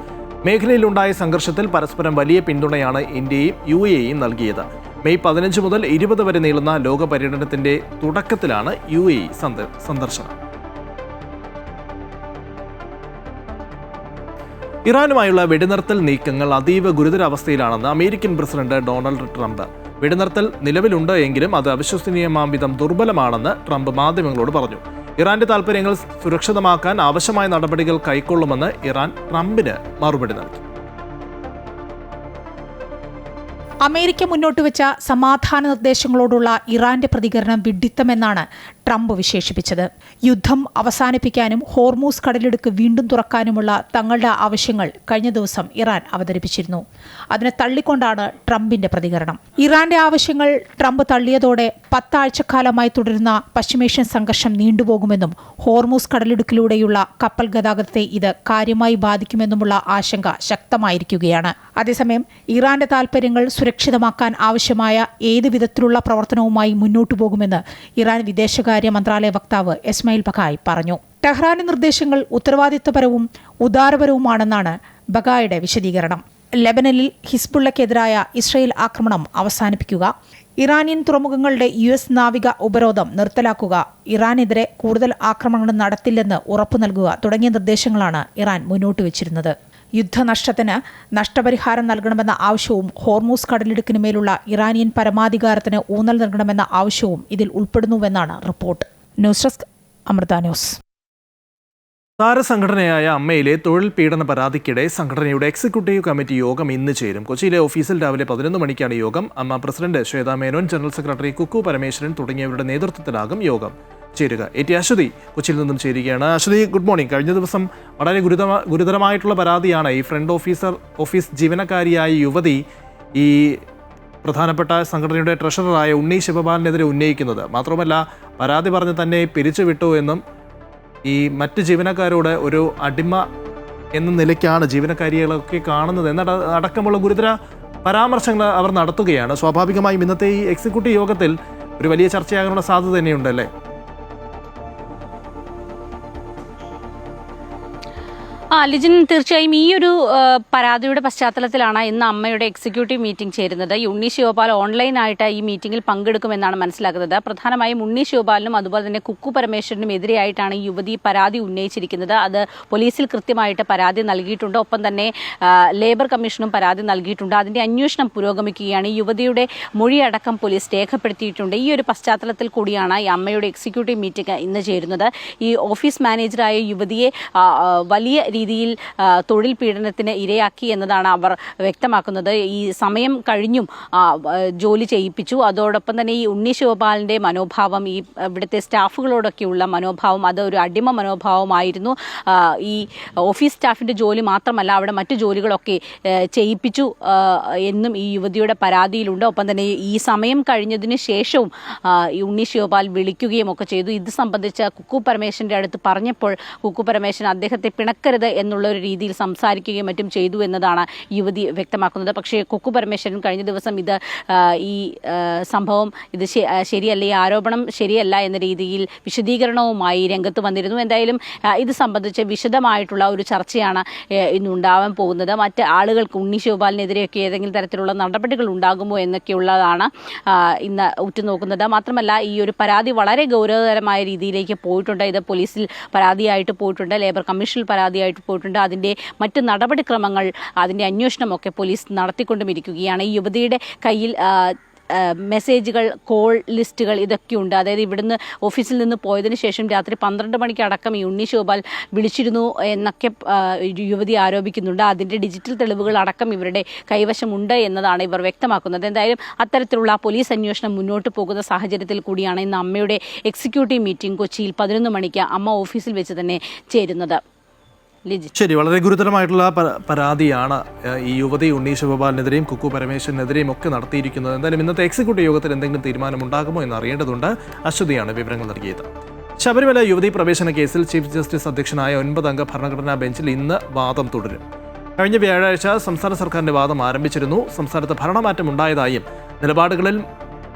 മേഖലയിലുണ്ടായ സംഘർഷത്തിൽ പരസ്പരം വലിയ പിന്തുണയാണ് ഇന്ത്യയും UAEയും നൽകിയത്. മെയ് 15 മുതൽ 20 വരെ നീളുന്ന ലോക പര്യടനത്തിന്റെ തുടക്കത്തിലാണ് UAE സന്ദർശനം. ഇറാനുമായുള്ള വെടിനിർത്തൽ നീക്കങ്ങൾ അതീവ ഗുരുതരാവസ്ഥയിലാണെന്ന് അമേരിക്കൻ പ്രസിഡന്റ് ഡൊണാൾഡ് ട്രംപ്. വെടിനിർത്തൽ നിലവിലുണ്ട് എങ്കിലും അത് അവിശ്വസനീയമാം വിധം ദുർബലമാണെന്ന് ട്രംപ് മാധ്യമങ്ങളോട് പറഞ്ഞു. ഇറാന്റെ താൽപ്പര്യങ്ങൾ സുരക്ഷിതമാക്കാൻ ആവശ്യമായ നടപടികൾ കൈക്കൊള്ളുമെന്ന് ഇറാൻ ട്രംപിന് മറുപടി നൽകി. അമേരിക്ക മുന്നോട്ട് വെച്ച സമാധാന നിർദ്ദേശങ്ങളോടുള്ള ഇറാന്റെ പ്രതികരണം വിഡ്ഢിത്തമെന്നാണ് ട്രംപ് വിശേഷിപ്പിച്ചത്. യുദ്ധം അവസാനിപ്പിക്കാനും ഹോർമൂസ് കടലിടുക്ക് വീണ്ടും തുറക്കാനുമുള്ള തങ്ങളുടെ ആവശ്യങ്ങൾ കഴിഞ്ഞ ദിവസം ഇറാൻ അവതരിപ്പിച്ചിരുന്നു. അതിനെ തള്ളിക്കൊണ്ടാണ് ട്രംപിന്റെ പ്രതികരണം. ഇറാന്റെ ആവശ്യങ്ങൾ ട്രംപ് തള്ളിയതോടെ 10 ആഴ്ചക്കാലമായി തുടരുന്ന പശ്ചിമേഷ്യൻ സംഘർഷം നീണ്ടുപോകുമെന്നും ഹോർമൂസ് കടലിടുക്കിലൂടെയുള്ള കപ്പൽ ഗതാഗതത്തെ ഇത് കാര്യമായി ബാധിക്കുമെന്നുമുള്ള ആശങ്ക ശക്തമായിരിക്കുകയാണ്. അതേസമയം ഇറാന്റെ താൽപ്പര്യങ്ങൾ സുരക്ഷിതമാക്കാൻ ആവശ്യമായ ഏത് വിധത്തിലുള്ള പ്രവർത്തനവുമായി മുന്നോട്ടു പോകുമെന്ന് ഇറാൻ വിദേശകാര്യ മന്ത്രാലയ വക്താവ് ഇസ്മായിൽ ബഖായി പറഞ്ഞു. ടെഹ്റാന്റെ നിർദ്ദേശങ്ങൾ ഉത്തരവാദിത്വപരവും ഉദാരപരവുമാണെന്നാണ് ബഖായിയുടെ വിശദീകരണം. ലെബനനിൽ ഹിസ്ബുള്ളക്കെതിരായ ഇസ്രയേൽ ആക്രമണം അവസാനിപ്പിക്കുക, ഇറാനിയൻ തുറമുഖങ്ങളുടെ US നാവിക ഉപരോധം നിർത്തലാക്കുക, ഇറാനെതിരെ കൂടുതൽ ആക്രമണങ്ങൾ നടത്തില്ലെന്ന് ഉറപ്പു നൽകുക തുടങ്ങിയ നിർദ്ദേശങ്ങളാണ് ഇറാൻ മുന്നോട്ട് വച്ചിരുന്നത്. യുദ്ധനഷ്ടത്തിന് നഷ്ടപരിഹാരം നൽകണമെന്ന ആവശ്യവും ഹോർമൂസ് കടലിടുക്കിന് മേലുള്ള ഇറാനിയൻ പരമാധികാരത്തിന് ഊന്നൽ നൽകണമെന്ന ആവശ്യവും ഇതിൽ ഉൾപ്പെടുന്നുവെന്നാണ് report. News desk, Amrita news. താരസംഘടനയായ അമ്മയിലെ തൊഴിൽ പീഡന പരാതിക്കിടെ സംഘടനയുടെ എക്സിക്യൂട്ടീവ് കമ്മിറ്റി യോഗം ഇന്ന് ചേരും. കൊച്ചിയിലെ ഓഫീസിൽ രാവിലെ 11 മണിക്കാണ് യോഗം. AMMA president Shweta Menon, general secretary Kukku Parameswaran തുടങ്ങിയവരുടെ നേതൃത്വത്തിലാകും യോഗം ചേരുക. AT അശ്വതി കൊച്ചിയിൽ നിന്നും ചേരുകയാണ്. Aswathy, good morning. കഴിഞ്ഞ ദിവസം വളരെ ഗുരുതരമായിട്ടുള്ള പരാതിയാണ് ഈ ഫ്രണ്ട് ഓഫീസ് ജീവനക്കാരിയായ യുവതി ഈ പ്രധാനപ്പെട്ട സംഘടനയുടെ ട്രഷററായ ഉണ്ണി ശിവപാലിനെതിരെ ഉന്നയിക്കുന്നത്. മാത്രമല്ല, പരാതി പറഞ്ഞ് തന്നെ പിരിച്ചുവിട്ടു എന്നും ഈ മറ്റ് ജീവനക്കാരോട് ഒരു അടിമ എന്ന നിലയ്ക്കാണ് ജീവനക്കാരികളൊക്കെ കാണുന്നത് എന്നടക്കമുള്ള ഗുരുതര പരാമർശങ്ങൾ അവർ നടത്തുകയാണ്. സ്വാഭാവികമായും ഇന്നത്തെ ഈ എക്സിക്യൂട്ടീവ് യോഗത്തിൽ ഒരു വലിയ ചർച്ചയാകാനുള്ള സാധ്യത തന്നെയുണ്ടല്ലേ? ലിജിൻ, തീർച്ചയായും ഈ ഒരു പരാതിയുടെ പശ്ചാത്തലത്തിലാണ് ഇന്ന് അമ്മയുടെ എക്സിക്യൂട്ടീവ് മീറ്റിംഗ് ചേരുന്നത്. ഉണ്ണി ശിവപാൽ ഓൺലൈനായിട്ട് ഈ മീറ്റിംഗിൽ പങ്കെടുക്കുമെന്നാണ് മനസ്സിലാക്കുന്നത്. പ്രധാനമായും ഉണ്ണി ശിവപാലിനും അതുപോലെ തന്നെ കുക്കു പരമേശ്വരനും എതിരെയായിട്ടാണ് ഈ യുവതി പരാതി ഉന്നയിച്ചിരിക്കുന്നത്. അത് പോലീസിൽ കൃത്യമായിട്ട് പരാതി നൽകിയിട്ടുണ്ട്. ഒപ്പം തന്നെ ലേബർ കമ്മീഷനും പരാതി നൽകിയിട്ടുണ്ട്. അതിൻ്റെ അന്വേഷണം പുരോഗമിക്കുകയാണ്. ഈ യുവതിയുടെ മൊഴിയടക്കം പോലീസ് രേഖപ്പെടുത്തിയിട്ടുണ്ട്. ഈ ഒരു പശ്ചാത്തലത്തിൽ കൂടിയാണ് ഈ അമ്മയുടെ എക്സിക്യൂട്ടീവ് മീറ്റിംഗ് ഇന്ന് ചേരുന്നത്. ഈ ഓഫീസ് മാനേജറായ യുവതിയെ വലിയ രീതിയിൽ തൊഴിൽ പീഡനത്തിന് ഇരയാക്കി എന്നതാണ് അവർ വ്യക്തമാക്കുന്നത്. ഈ സമയം കഴിഞ്ഞും ജോലി ചെയ്യിപ്പിച്ചു. അതോടൊപ്പം തന്നെ ഈ ഉണ്ണി ശിവപാലിൻ്റെ മനോഭാവം, ഈ ഇവിടുത്തെ സ്റ്റാഫുകളോടൊക്കെയുള്ള മനോഭാവം, അത് ഒരു അടിമ മനോഭാവമായിരുന്നു. ഈ ഓഫീസ് സ്റ്റാഫിൻ്റെ ജോലി മാത്രമല്ല, അവിടെ മറ്റു ജോലികളൊക്കെ ചെയ്യിപ്പിച്ചു എന്നും ഈ യുവതിയുടെ പരാതിയിലുണ്ട്. ഒപ്പം തന്നെ ഈ സമയം കഴിഞ്ഞതിന് ശേഷവും ഈ ഉണ്ണി ശിവപാൽ വിളിക്കുകയും ഒക്കെ ചെയ്തു. ഇത് സംബന്ധിച്ച് കുക്കു പരമേശ്വരൻ്റെ അടുത്ത് പറഞ്ഞപ്പോൾ കുക്കു പരമേശ്വരൻ അദ്ദേഹത്തെ പിണക്കരുത് എന്നുള്ള ഒരു രീതിയിൽ സംസാരിക്കുകയും മറ്റും ചെയ്തു എന്നതാണ് യുവതി വ്യക്തമാക്കുന്നത്. പക്ഷേ കൊക്കു പരമേശ്വരൻ കഴിഞ്ഞ ദിവസം ഈ സംഭവം ഇത് ശരിയല്ല, ഈ ആരോപണം ശരിയല്ല എന്ന രീതിയിൽ വിശദീകരണവുമായി രംഗത്ത് വന്നിരുന്നു. എന്തായാലും ഇത് സംബന്ധിച്ച് വിശദമായിട്ടുള്ള ഒരു ചർച്ചയാണ് ഇന്ന് ഉണ്ടാവാൻ പോകുന്നത്. മറ്റ് ആളുകൾക്ക് ഉണ്ണി ശിവപാലിനെതിരെയൊക്കെ ഏതെങ്കിലും തരത്തിലുള്ള നടപടികൾ ഉണ്ടാകുമോ എന്നൊക്കെയുള്ളതാണ് ഇന്ന് ഉറ്റുനോക്കുന്നത്. മാത്രമല്ല ഈ ഒരു പരാതി വളരെ ഗൗരവതരമായ രീതിയിലേക്ക് പോയിട്ടുണ്ട്. ഇത് പോലീസിൽ പരാതിയായിട്ട് പോയിട്ടുണ്ട്, ലേബർ കമ്മീഷനിൽ പരാതിയായിട്ട് പോയിട്ടുണ്ട്. അതിൻ്റെ മറ്റ് നടപടിക്രമങ്ങൾ, അതിൻ്റെ അന്വേഷണമൊക്കെ പോലീസ് നടത്തിക്കൊണ്ടുമിരിക്കുകയാണ്. ഈ യുവതിയുടെ കയ്യിൽ മെസ്സേജുകൾ, കോൾ ലിസ്റ്റുകൾ ഇതൊക്കെയുണ്ട്. അതായത് ഇവിടുന്ന് ഓഫീസിൽ നിന്ന് പോയതിനു ശേഷം രാത്രി 12 മണിക്ക് അടക്കം ഈ ഉണ്ണി ശിവപാൽ വിളിച്ചിരുന്നു എന്നൊക്കെ യുവതി ആരോപിക്കുന്നുണ്ട്. അതിൻ്റെ ഡിജിറ്റൽ തെളിവുകൾ അടക്കം ഇവരുടെ കൈവശമുണ്ട് എന്നതാണ് ഇവർ വ്യക്തമാക്കുന്നത്. എന്തായാലും അത്തരത്തിലുള്ള പോലീസ് അന്വേഷണം മുന്നോട്ട് പോകുന്ന സാഹചര്യത്തിൽ കൂടിയാണ് ഇന്ന് അമ്മയുടെ എക്സിക്യൂട്ടീവ് മീറ്റിംഗ് കൊച്ചിയിൽ 11 മണിക്ക് അമ്മ ഓഫീസിൽ വെച്ച് തന്നെ ചേരുന്നത്. ശരി, വളരെ ഗുരുതരമായിട്ടുള്ള പരാതിയാണ് ഈ യുവതി ഉണ്ണി ശിവപാലിനെതിരെയും കുക്കു പരമേശ്വരനെതിരെയും ഒക്കെ നടത്തിയിരിക്കുന്നത്. എന്തായാലും ഇന്നത്തെ എക്സിക്യൂട്ടീവ് യോഗത്തിൽ എന്തെങ്കിലും തീരുമാനമുണ്ടാകുമോ എന്ന് അറിയേണ്ടതുണ്ട്. അശ്വതിയാണ് വിവരങ്ങൾ നൽകിയത്. ശബരിമല യുവതി പ്രവേശന കേസിൽ ചീഫ് ജസ്റ്റിസ് അധ്യക്ഷനായ 9-അംഗ ഭരണഘടനാ ബെഞ്ചിൽ ഇന്ന് വാദം തുടരും. കഴിഞ്ഞ വ്യാഴാഴ്ച സംസ്ഥാന സർക്കാരിന്റെ വാദം ആരംഭിച്ചിരുന്നു. സംസ്ഥാനത്ത് ഭരണമാറ്റം ഉണ്ടായതായും നിലപാടുകളിൽ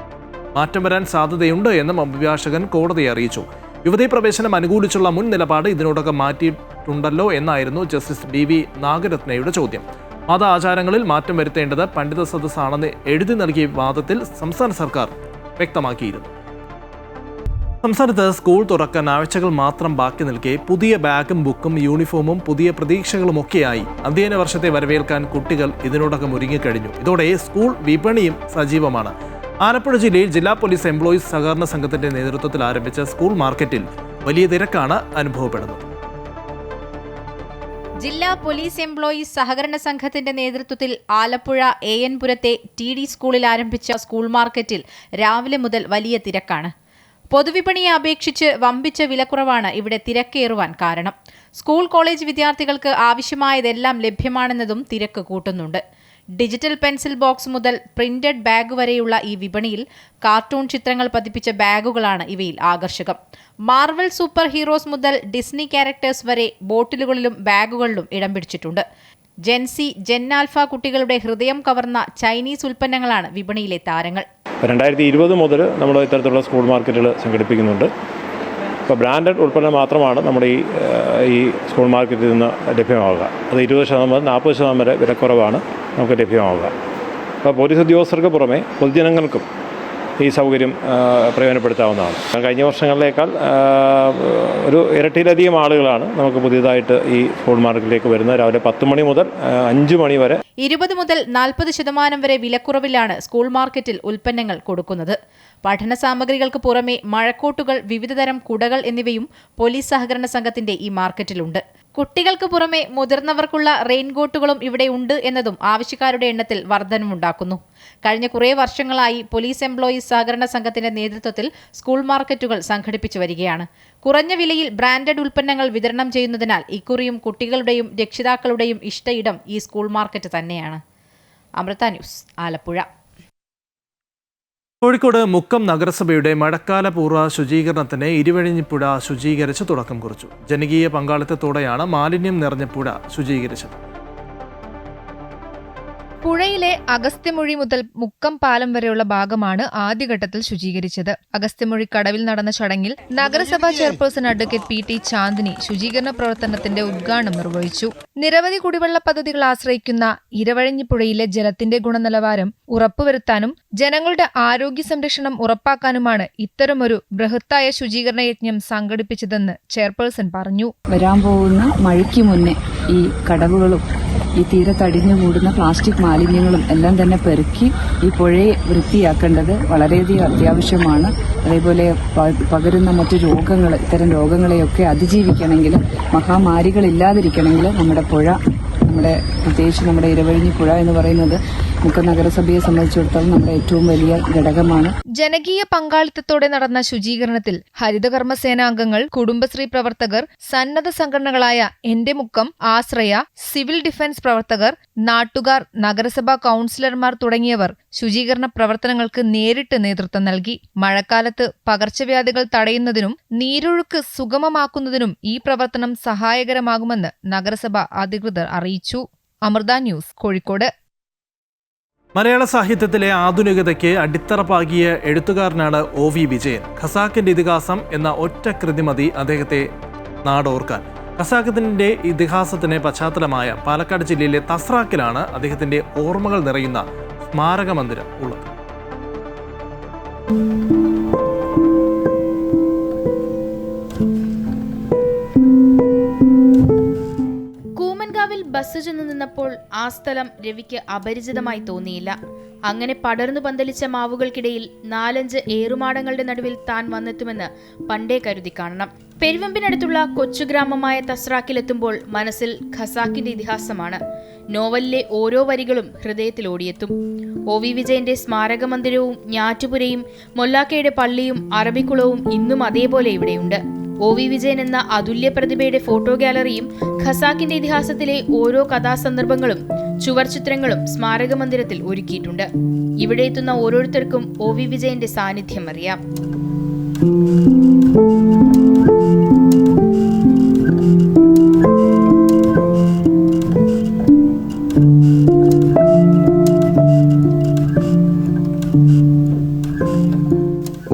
മാറ്റം വരാൻ സാധ്യതയുണ്ട് എന്നും അഭിഭാഷകൻ കോടതിയെ അറിയിച്ചു. യുവതീ പ്രവേശനം അനുകൂലിച്ചുള്ള മുൻ നിലപാട് ഇതിനോടകം മാറ്റിയിട്ടുണ്ടല്ലോ എന്നായിരുന്നു ജസ്റ്റിസ് BV നാഗരത്നയുടെ ചോദ്യം. മത ആചാരങ്ങളിൽ മാറ്റം വരുത്തേണ്ടത് പണ്ഡിത സദസ്സാണെന്ന് എഴുതി നൽകിയ വാദത്തിൽ സംസ്ഥാന സർക്കാർ വ്യക്തമാക്കിയിരുന്നു. സംസ്ഥാനത്ത് സ്കൂൾ തുറക്കാൻ ആഴ്ചകൾ മാത്രം ബാക്കി നിൽക്കെ പുതിയ ബാഗും ബുക്കും യൂണിഫോമും പുതിയ പ്രതീക്ഷകളുമൊക്കെയായി അധ്യയന വർഷത്തെ വരവേൽക്കാൻ കുട്ടികൾ ഇതിനോടകം ഒരുങ്ങിക്കഴിഞ്ഞു. ഇതോടെ സ്കൂൾ വിപണിയും സജീവമാണ്. ആലപ്പുഴ ജില്ലയിൽ ജില്ലാ പോലീസ് എംപ്ലോയീസ് സഹകരണ സംഘത്തിന്റെ നേതൃത്വത്തിൽ ആരംഭിച്ച സ്കൂൾ മാർക്കറ്റിൽ വലിയ തിരക്കാണ് അനുഭവപ്പെടുന്നത്. ജില്ലാ പോലീസ് എംപ്ലോയീസ് സഹകരണ സംഘത്തിന്റെ നേതൃത്വത്തിൽ ആലപ്പുഴ AN പുരത്തെ TD സ്കൂളിൽ ആരംഭിച്ച സ്കൂൾ മാർക്കറ്റിൽ രാവിലെ മുതൽ വലിയ തിരക്കാണ്. പൊതുവിപണിയെ അപേക്ഷിച്ച് വമ്പിച്ച വിലക്കുറവാണ് ഇവിടെ തിരക്കേറുവാൻ കാരണം. സ്കൂൾ കോളേജ് വിദ്യാർത്ഥികൾക്ക് ആവശ്യമായതെല്ലാം ലഭ്യമാണെന്നതും തിരക്ക് കൂട്ടുന്നുണ്ട്. ഡിജിറ്റൽ പെൻസിൽ ബോക്സ് മുതൽ പ്രിന്റഡ് ബാഗ് വരെയുള്ള ഈ വിപണിയിൽ കാർട്ടൂൺ ചിത്രങ്ങൾ പതിപ്പിച്ച ബാഗുകളാണ് ഇവയിൽ ആകർഷകം. മാർവൽ സൂപ്പർ ഹീറോസ് മുതൽ ഡിസ്നി ക്യാരക്ടേഴ്സ് വരെ ബോട്ടിലുകളിലും ബാഗുകളിലും ഇടം പിടിച്ചിട്ടുണ്ട്. ജെൻസി, ജെൻ ആൽഫ കുട്ടികളുടെ ഹൃദയം കവർന്ന ചൈനീസ് ഉൽപ്പന്നങ്ങളാണ് വിപണിയിലെ താരങ്ങൾ. 2020 മുതൽ നമ്മൾ ഇത്തരത്തിലുള്ള സ്കൂൾ മാർക്കറ്റുകൾ സംഘടിപ്പിക്കുന്നുണ്ട്. ഇപ്പോൾ ബ്രാൻഡഡ് ഉൽപ്പന്നം മാത്രമാണ് നമ്മുടെ ഈ സ്കൂൾ മാർക്കറ്റിൽ നിന്ന് ലഭ്യമാവുക. അത് 20% മുതൽ 40% വരെ വിലക്കുറവാണ് നമുക്ക് ലഭ്യമാവുക. അപ്പോൾ പോലീസ് ഉദ്യോഗസ്ഥർക്ക് പുറമെ പൊതുജനങ്ങൾക്കും ഈ സൗകര്യം പ്രയോജനപ്പെടുത്താവുന്നതാണ്. കഴിഞ്ഞ വർഷങ്ങളിലേക്കാൾ ഒരു ഇരട്ടിയിലധികം ആളുകളാണ് നമുക്ക് പുതിയതായിട്ട് ഈ സ്കൂൾ മാർക്കറ്റിലേക്ക് വരുന്നത്. രാവിലെ 10 മണി മുതൽ 5 മണി വരെ 20 മുതൽ 40% വരെ വിലക്കുറവിലാണ് സ്കൂൾ മാർക്കറ്റിൽ ഉൽപ്പന്നങ്ങൾ കൊടുക്കുന്നത്. പഠന സാമഗ്രികൾക്ക് പുറമെ മഴക്കോട്ടുകൾ, വിവിധതരം കുടകൾ എന്നിവയും പോലീസ് സഹകരണ സംഘത്തിന്റെ ഈ മാർക്കറ്റിലുണ്ട്. കുട്ടികൾക്ക് പുറമെ മുതിർന്നവർക്കുള്ള റെയിൻകോട്ടുകളും ഇവിടെ ഉണ്ട് എന്നതും ആവശ്യക്കാരുടെ എണ്ണത്തിൽ വർധനവുണ്ടാക്കുന്നു. കഴിഞ്ഞ കുറേ വർഷങ്ങളായി പോലീസ് എംപ്ലോയീസ് സഹകരണ സംഘത്തിന്റെ നേതൃത്വത്തിൽ സ്കൂൾ മാർക്കറ്റുകൾ സംഘടിപ്പിച്ചു വരികയാണ്. കുറഞ്ഞ വിലയിൽ ബ്രാൻഡഡ് ഉൽപ്പന്നങ്ങൾ വിതരണം ചെയ്യുന്നതിനാൽ ഇക്കുറിയും കുട്ടികളുടെയും രക്ഷിതാക്കളുടെയും ഇഷ്ടയിടം ഈ സ്കൂൾ മാർക്കറ്റ് തന്നെയാണ്. അമൃത ന്യൂസ്, ആലപ്പുഴ. കോഴിക്കോട് മുക്കം നഗരസഭയുടെ മഴക്കാലപൂർവ്വ ശുചീകരണത്തിന് ഇരുവഴിഞ്ഞിപ്പുഴ ശുചീകരിച്ച് തുടക്കം കുറിച്ചു. ജനകീയ പങ്കാളിത്തത്തോടെയാണ് മാലിന്യം നിറഞ്ഞ പുഴ ശുചീകരിച്ചത്. പുഴയിലെ അഗസ്ത്യമൊഴി മുതൽ മുക്കം പാലം വരെയുള്ള ഭാഗമാണ് ആദ്യഘട്ടത്തിൽ ശുചീകരിച്ചത്. അഗസ്ത്യമൊഴി കടവിൽ നടന്ന ചടങ്ങിൽ നഗരസഭാ ചെയർപേഴ്സൺ അഡ്വക്കേറ്റ് PT ചാന്ദിനി ശുചീകരണ പ്രവർത്തനത്തിന്റെ ഉദ്ഘാടനം നിർവഹിച്ചു. നിരവധി കുടിവെള്ള പദ്ധതികൾ ആശ്രയിക്കുന്ന ഇരവഴിഞ്ഞിപ്പുഴയിലെ ജലത്തിന്റെ ഗുണനിലവാരം ഉറപ്പുവരുത്താനും ജനങ്ങളുടെ ആരോഗ്യ സംരക്ഷണം ഉറപ്പാക്കാനുമാണ് ഇത്തരമൊരു ബൃഹത്തായ ശുചീകരണ യജ്ഞം സംഘടിപ്പിച്ചതെന്ന് ചെയർപേഴ്സൺ പറഞ്ഞു. വരാൻ പോകുന്ന മഴയ്ക്ക് മുന്നേ ഈ കടവുകളും ഈ തീരത്തടിഞ്ഞു കൂടുന്ന പ്ലാസ്റ്റിക് മാലിന്യങ്ങളും എല്ലാം തന്നെ പെറുക്കി ഈ പുഴയെ വൃത്തിയാക്കേണ്ടത് വളരെയധികം അത്യാവശ്യമാണ്. അതേപോലെ പകരുന്ന മറ്റു രോഗങ്ങൾ, ഇത്തരം രോഗങ്ങളെയൊക്കെ അതിജീവിക്കണമെങ്കിൽ, മഹാമാരികൾ ഇല്ലാതിരിക്കണമെങ്കിൽ നമ്മുടെ പുഴ, പ്രത്യേകിച്ച് നമ്മുടെ ഇരവഴിഞ്ഞി പുഴ എന്ന് പറയുന്നത് മുക്കം നഗരസഭയെ സംബന്ധിച്ചിടത്തോളം നമ്മുടെ ഏറ്റവും വലിയ ഘടകമാണ്. ജനകീയ പങ്കാളിത്തത്തോടെ നടന്ന ശുചീകരണത്തിൽ ഹരിതകർമ്മസേന അംഗങ്ങൾ, കുടുംബശ്രീ പ്രവർത്തകർ, സന്നദ്ധ സംഘടനകളായ എന്റെ മുക്കം, ആശ്രയ, സിവിൽ ഡിഫൻസ് പ്രവർത്തകർ, നാട്ടുകാർ, നഗരസഭാ കൌൺസിലർമാർ തുടങ്ങിയവർ ശുചീകരണ പ്രവർത്തനങ്ങൾക്ക് നേരിട്ട് നേതൃത്വം നൽകി. മഴക്കാലത്ത് പകർച്ചവ്യാധികൾ തടയുന്നതിനും നീരൊഴുക്ക് സുഗമമാക്കുന്നതിനും ഈ പ്രവർത്തനം സഹായകരമാകുമെന്ന് നഗരസഭ അധികൃതർ അറിയിച്ചു. അമൃത ന്യൂസ്, കോഴിക്കോട്. മലയാള സാഹിത്യത്തിലെ ആധുനികതയ്ക്ക് അടിത്തറ പാകിയ എഴുത്തുകാരനാണ് OV വിജയൻ. ഖസാക്കിന്റെ ഇതിഹാസം എന്ന ഒറ്റ കൃതി മതി അദ്ദേഹത്തെ നാടോർക്കാൻ. ഖസാക്കിന്റെ ഇതിഹാസത്തിന് പശ്ചാത്തലമായ പാലക്കാട് ജില്ലയിലെ തസ്രാക്കിലാണ് അദ്ദേഹത്തിന്റെ ഓർമ്മകൾ നിറയുന്ന സ്മാരക മന്ദിരം ഉള്ളത്. കൂമൻകാവിൽ ബസ് ചെന്നു നിന്നപ്പോൾ ആ സ്ഥലം രവിക്ക് അപരിചിതമായി തോന്നിയില്ല. അങ്ങനെ പടർന്നു പന്തലിച്ച മാവുകൾക്കിടയിൽ 4-5 ഏറുമാടങ്ങളുടെ നടുവിൽ താൻ വന്നെത്തുമെന്ന് പണ്ടേ കരുതി കാണണം. പെരുവമ്പിനടുത്തുള്ള കൊച്ചുഗ്രാമമായ തസ്രാക്കിലെത്തുമ്പോൾ മനസ്സിൽ ഖസാക്കിന്റെ ഇതിഹാസമാണ്. നോവലിലെ ഓരോ വരികളും ഹൃദയത്തിൽ ഓടിയെത്തും. OV വിജയന്റെ സ്മാരക മന്ദിരവും ഞാറ്റുപുരയും മൊല്ലാക്കയുടെ പള്ളിയും അറബിക്കുളവും ഇന്നും അതേപോലെ ഇവിടെയുണ്ട്. OV വിജയൻ എന്ന അതുല്യ പ്രതിഭയുടെ ഫോട്ടോ ഗാലറിയും ഖസാക്കിന്റെ ഇതിഹാസത്തിലെ ഓരോ കഥാസന്ദർഭങ്ങളും ചുവർചിത്രങ്ങളും സ്മാരക മന്ദിരത്തിൽ ഒരുക്കിയിട്ടുണ്ട്. ഇവിടെ എത്തുന്ന ഓരോരുത്തർക്കും OV വിജയന്റെ സാന്നിധ്യം അറിയാം.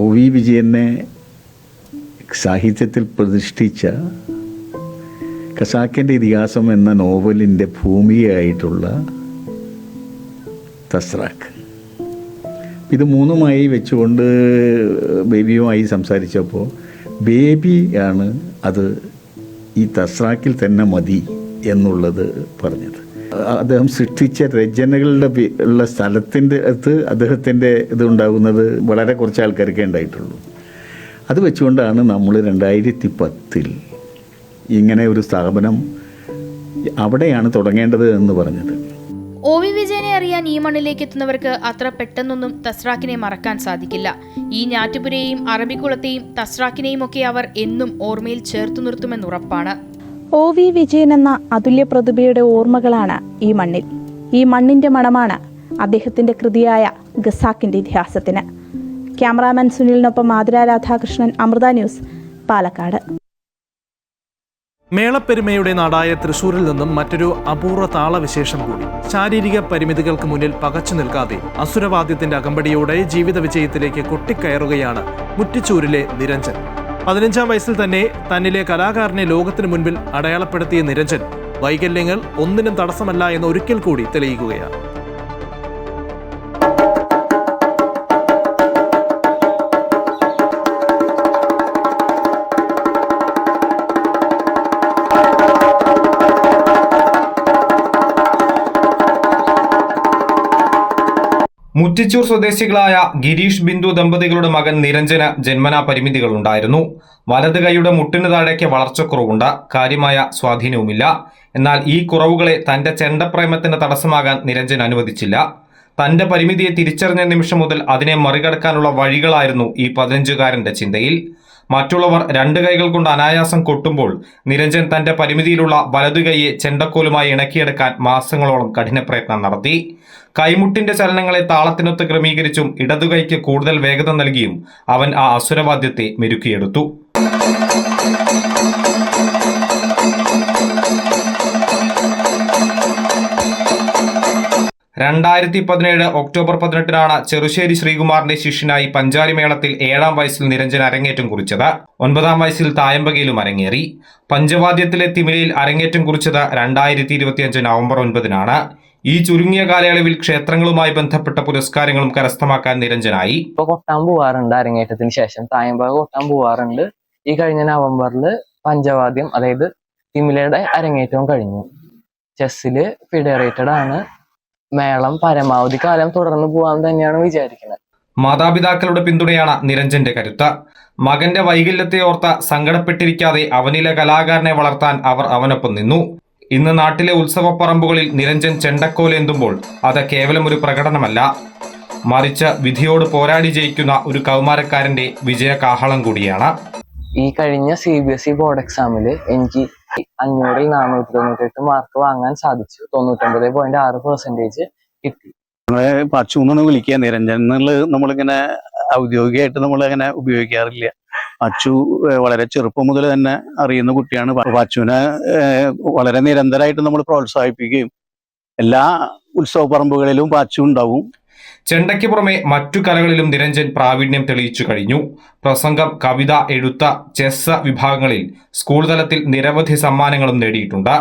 OV വിജയനെ സാഹിത്യത്തിൽ പ്രതിഷ്ഠിച്ച ഖസാക്കിൻ്റെ ഇതിഹാസം എന്ന നോവലിൻ്റെ ഭൂമിയായിട്ടുള്ള തസ്രാക്ക്, ഇത് മൂന്നുമായി വെച്ചുകൊണ്ട് ബേബിയുമായി സംസാരിച്ചപ്പോൾ ബേബി ആണ് അത് ഈ തസ്രാക്കിൽ തന്നെ മതി എന്നുള്ളത് പറഞ്ഞത്. അദ്ദേഹം സൃഷ്ടിച്ച രചനകളുടെ ഉള്ള സ്ഥലത്തിൻ്റെ അടുത്ത് അദ്ദേഹത്തിൻ്റെ ഇതുണ്ടാകുന്നത് വളരെ കുറച്ച് ആൾക്കാർക്കേ ഉണ്ടായിട്ടുള്ളൂ. അത് വെച്ചുകൊണ്ടാണ് നമ്മൾ 2010 ഇങ്ങനെ ഒരു സ്ഥാപനം അവിടെയാണ് തുടങ്ങേണ്ടത് എന്ന് പറഞ്ഞത്. OV വിജയനെ അറിയാൻ ഈ മണ്ണിലേക്ക് എത്തുന്നവർക്ക് അത്ര പെട്ടെന്നൊന്നും തസ്രാക്കിനെ മറക്കാൻ സാധിക്കില്ല. ഈ ഞാറ്റുപുരയെയും അറബിക്കുളത്തെയും തസ്രാക്കിനെയും ഒക്കെ അവർ എന്നും ഓർമ്മയിൽ ചേർത്തു നിർത്തുമെന്നുറപ്പാണ്. OV വിജയൻ എന്ന അതുല്യ പ്രതിഭയുടെ ഓർമ്മകളാണ് ഈ മണ്ണിൽ. ഈ മണ്ണിന്റെ മണമാണ് അദ്ദേഹത്തിന്റെ കൃതിയായ ഖസാക്കിന്റെ ഇതിഹാസത്തിന്. ക്യാമറാമാൻ സുനിലിനൊപ്പം ആതിര രാധാകൃഷ്ണൻ, അമൃത ന്യൂസ്, പാലക്കാട്. മേളപ്പെരുമയുടെ നാടായ തൃശൂരിൽ നിന്നും മറ്റൊരു അപൂർവ താളവിശേഷം കൂടി. ശാരീരിക പരിമിതികൾക്ക് മുന്നിൽ പകച്ചു നിൽക്കാതെ അസുരവാദ്യത്തിന്റെ അകമ്പടിയോടെ ജീവിത വിജയത്തിലേക്ക് കൊട്ടിക്കയറുകയാണ് മുറ്റിച്ചൂരിലെ നിരഞ്ജൻ. 15-ാം വയസ്സിൽ തന്നെ തന്നിലെ കലാകാരനെ ലോകത്തിന് മുൻപിൽ അടയാളപ്പെടുത്തിയ നിരഞ്ജൻ വൈകല്യങ്ങൾ ഒന്നിനും തടസ്സമല്ല എന്ന് ഒരിക്കൽ കൂടി തെളിയിക്കുകയാണ്. മുറ്റിച്ചൂർ സ്വദേശികളായ ഗിരീഷ് ബിന്ദു ദമ്പതികളുടെ മകൻ നിരഞ്ജന് ജന്മനാ പരിമിതികളുണ്ടായിരുന്നു. വലത് കൈയുടെ മുട്ടിന് താഴേക്ക് വളർച്ചക്കുറവുണ്ട്. കാര്യമായ സ്വാധീനവുമില്ല. എന്നാൽ ഈ കുറവുകളെ തന്റെ ചെണ്ടപ്രേമത്തിന് തടസ്സമാകാൻ നിരഞ്ജൻ അനുവദിച്ചില്ല. തന്റെ പരിമിതിയെ തിരിച്ചറിഞ്ഞ നിമിഷം മുതൽ അതിനെ മറികടക്കാനുള്ള വഴികളായിരുന്നു ഈ 15-കാരന്റെ ചിന്തയിൽ. മറ്റുള്ളവർ 2 കൈകൾ കൊണ്ട് അനായാസം കൊട്ടുമ്പോൾ നിരഞ്ജൻ തന്റെ പരിമിതിയിലുള്ള വലതു കൈയെ ചെണ്ടക്കോലുമായി ഇണക്കിയെടുക്കാൻ മാസങ്ങളോളം കഠിനപ്രയത്നം നടത്തി. കൈമുട്ടിന്റെ ചലനങ്ങളെ താളത്തിനൊത്ത് ക്രമീകരിച്ചും ഇടതുകൈക്ക് കൂടുതൽ വേഗത നൽകിയും അവൻ ആ അസുരവാദ്യത്തെ മെരുക്കിയെടുത്തു. 2017 ഒക്ടോബർ 18 ചെറുശ്ശേരി ശ്രീകുമാറിന്റെ ശിഷ്യനായി പഞ്ചാരി മേളത്തിൽ 7-ാം വയസ്സിൽ നിരഞ്ജൻ അരങ്ങേറ്റം കുറിച്ചത്. 9-ാം വയസ്സിൽ തായമ്പകയിലും അരങ്ങേറി. പഞ്ചവാദ്യത്തിലെ തിമിലയിൽ അരങ്ങേറ്റം കുറിച്ചത് 2025 നവംബർ 9 ഈ ചുരുങ്ങിയ കാലയളവിൽ ക്ഷേത്രങ്ങളുമായി ബന്ധപ്പെട്ട പുരസ്കാരങ്ങളും കരസ്ഥമാക്കാൻ നിരഞ്ജനായി. ഇപ്പൊ കൊട്ടാൻ പോവാറുണ്ട്. അരങ്ങേറ്റത്തിന് ശേഷം തായമ്പക കൊട്ടാൻ പോവാറുണ്ട്. ഈ കഴിഞ്ഞ നവംബറിൽ പഞ്ചവാദ്യം, അതായത് തിമിലയുടെ അരങ്ങേറ്റവും കഴിഞ്ഞു. ചെസ്സില് ഫെഡറേറ്റഡ് ആണ്. മേളം പരമാവധി കാലം തുടർന്ന് പോകാൻ തന്നെയാണ് വിചാരിക്കുന്നത്. മാതാപിതാക്കളുടെ പിന്തുണയാണ് നിരഞ്ജന്റെ കരുത്ത്. മകന്റെ വൈകല്യത്തെ ഓർത്ത് സങ്കടപ്പെട്ടിരിക്കാതെ അവനിലെ കലാകാരനെ വളർത്താൻ അവർ അവനൊപ്പം നിന്നു. ഇന്ന് നാട്ടിലെ ഉത്സവപ്പറമ്പുകളിൽ നിരഞ്ജൻ ചെണ്ടക്കോലേന്തുമ്പോൾ അത് കേവലം ഒരു പ്രകടനമല്ല, മറിച്ച് വിധിയോട് പോരാടി ജയിക്കുന്ന ഒരു കൗമാരക്കാരന്റെ വിജയകാഹളം കൂടിയാണ്. ഈ കഴിഞ്ഞ CBSE ബോർഡ് എക്സാമിൽ എനിക്ക് 500-ൽ 498 മാർക്ക് വാങ്ങാൻ സാധിച്ചു. 99.6% കിട്ടി. പച്ചു എന്നാണ് വിളിക്കുക. നിരഞ്ജൻ എന്നുള്ളത് നമ്മളിങ്ങനെ ഔദ്യോഗികമായിട്ട് നമ്മളങ്ങനെ ഉപയോഗിക്കാറില്ല. പച്ചു വളരെ ചെറുപ്പം മുതൽ തന്നെ അറിയുന്ന കുട്ടിയാണ്. പച്ചുവിനെ വളരെ നിരന്തരമായിട്ട് നമ്മൾ പ്രോത്സാഹിപ്പിക്കുകയും എല്ലാ ഉത്സവ പറമ്പുകളിലും പച്ചു ഉണ്ടാവും. ചെണ്ടയ്ക്ക് പുറമെ മറ്റു കലകളിലും നിരഞ്ജൻ പ്രാവീണ്യം തെളിയിച്ചു കഴിഞ്ഞു. പ്രസംഗം, കവിത, എഴുത്ത്, ചെസ് വിഭാഗങ്ങളിൽ സ്കൂൾ തലത്തിൽ നിരവധി സമ്മാനങ്ങളും നേടിയിട്ടുണ്ട്.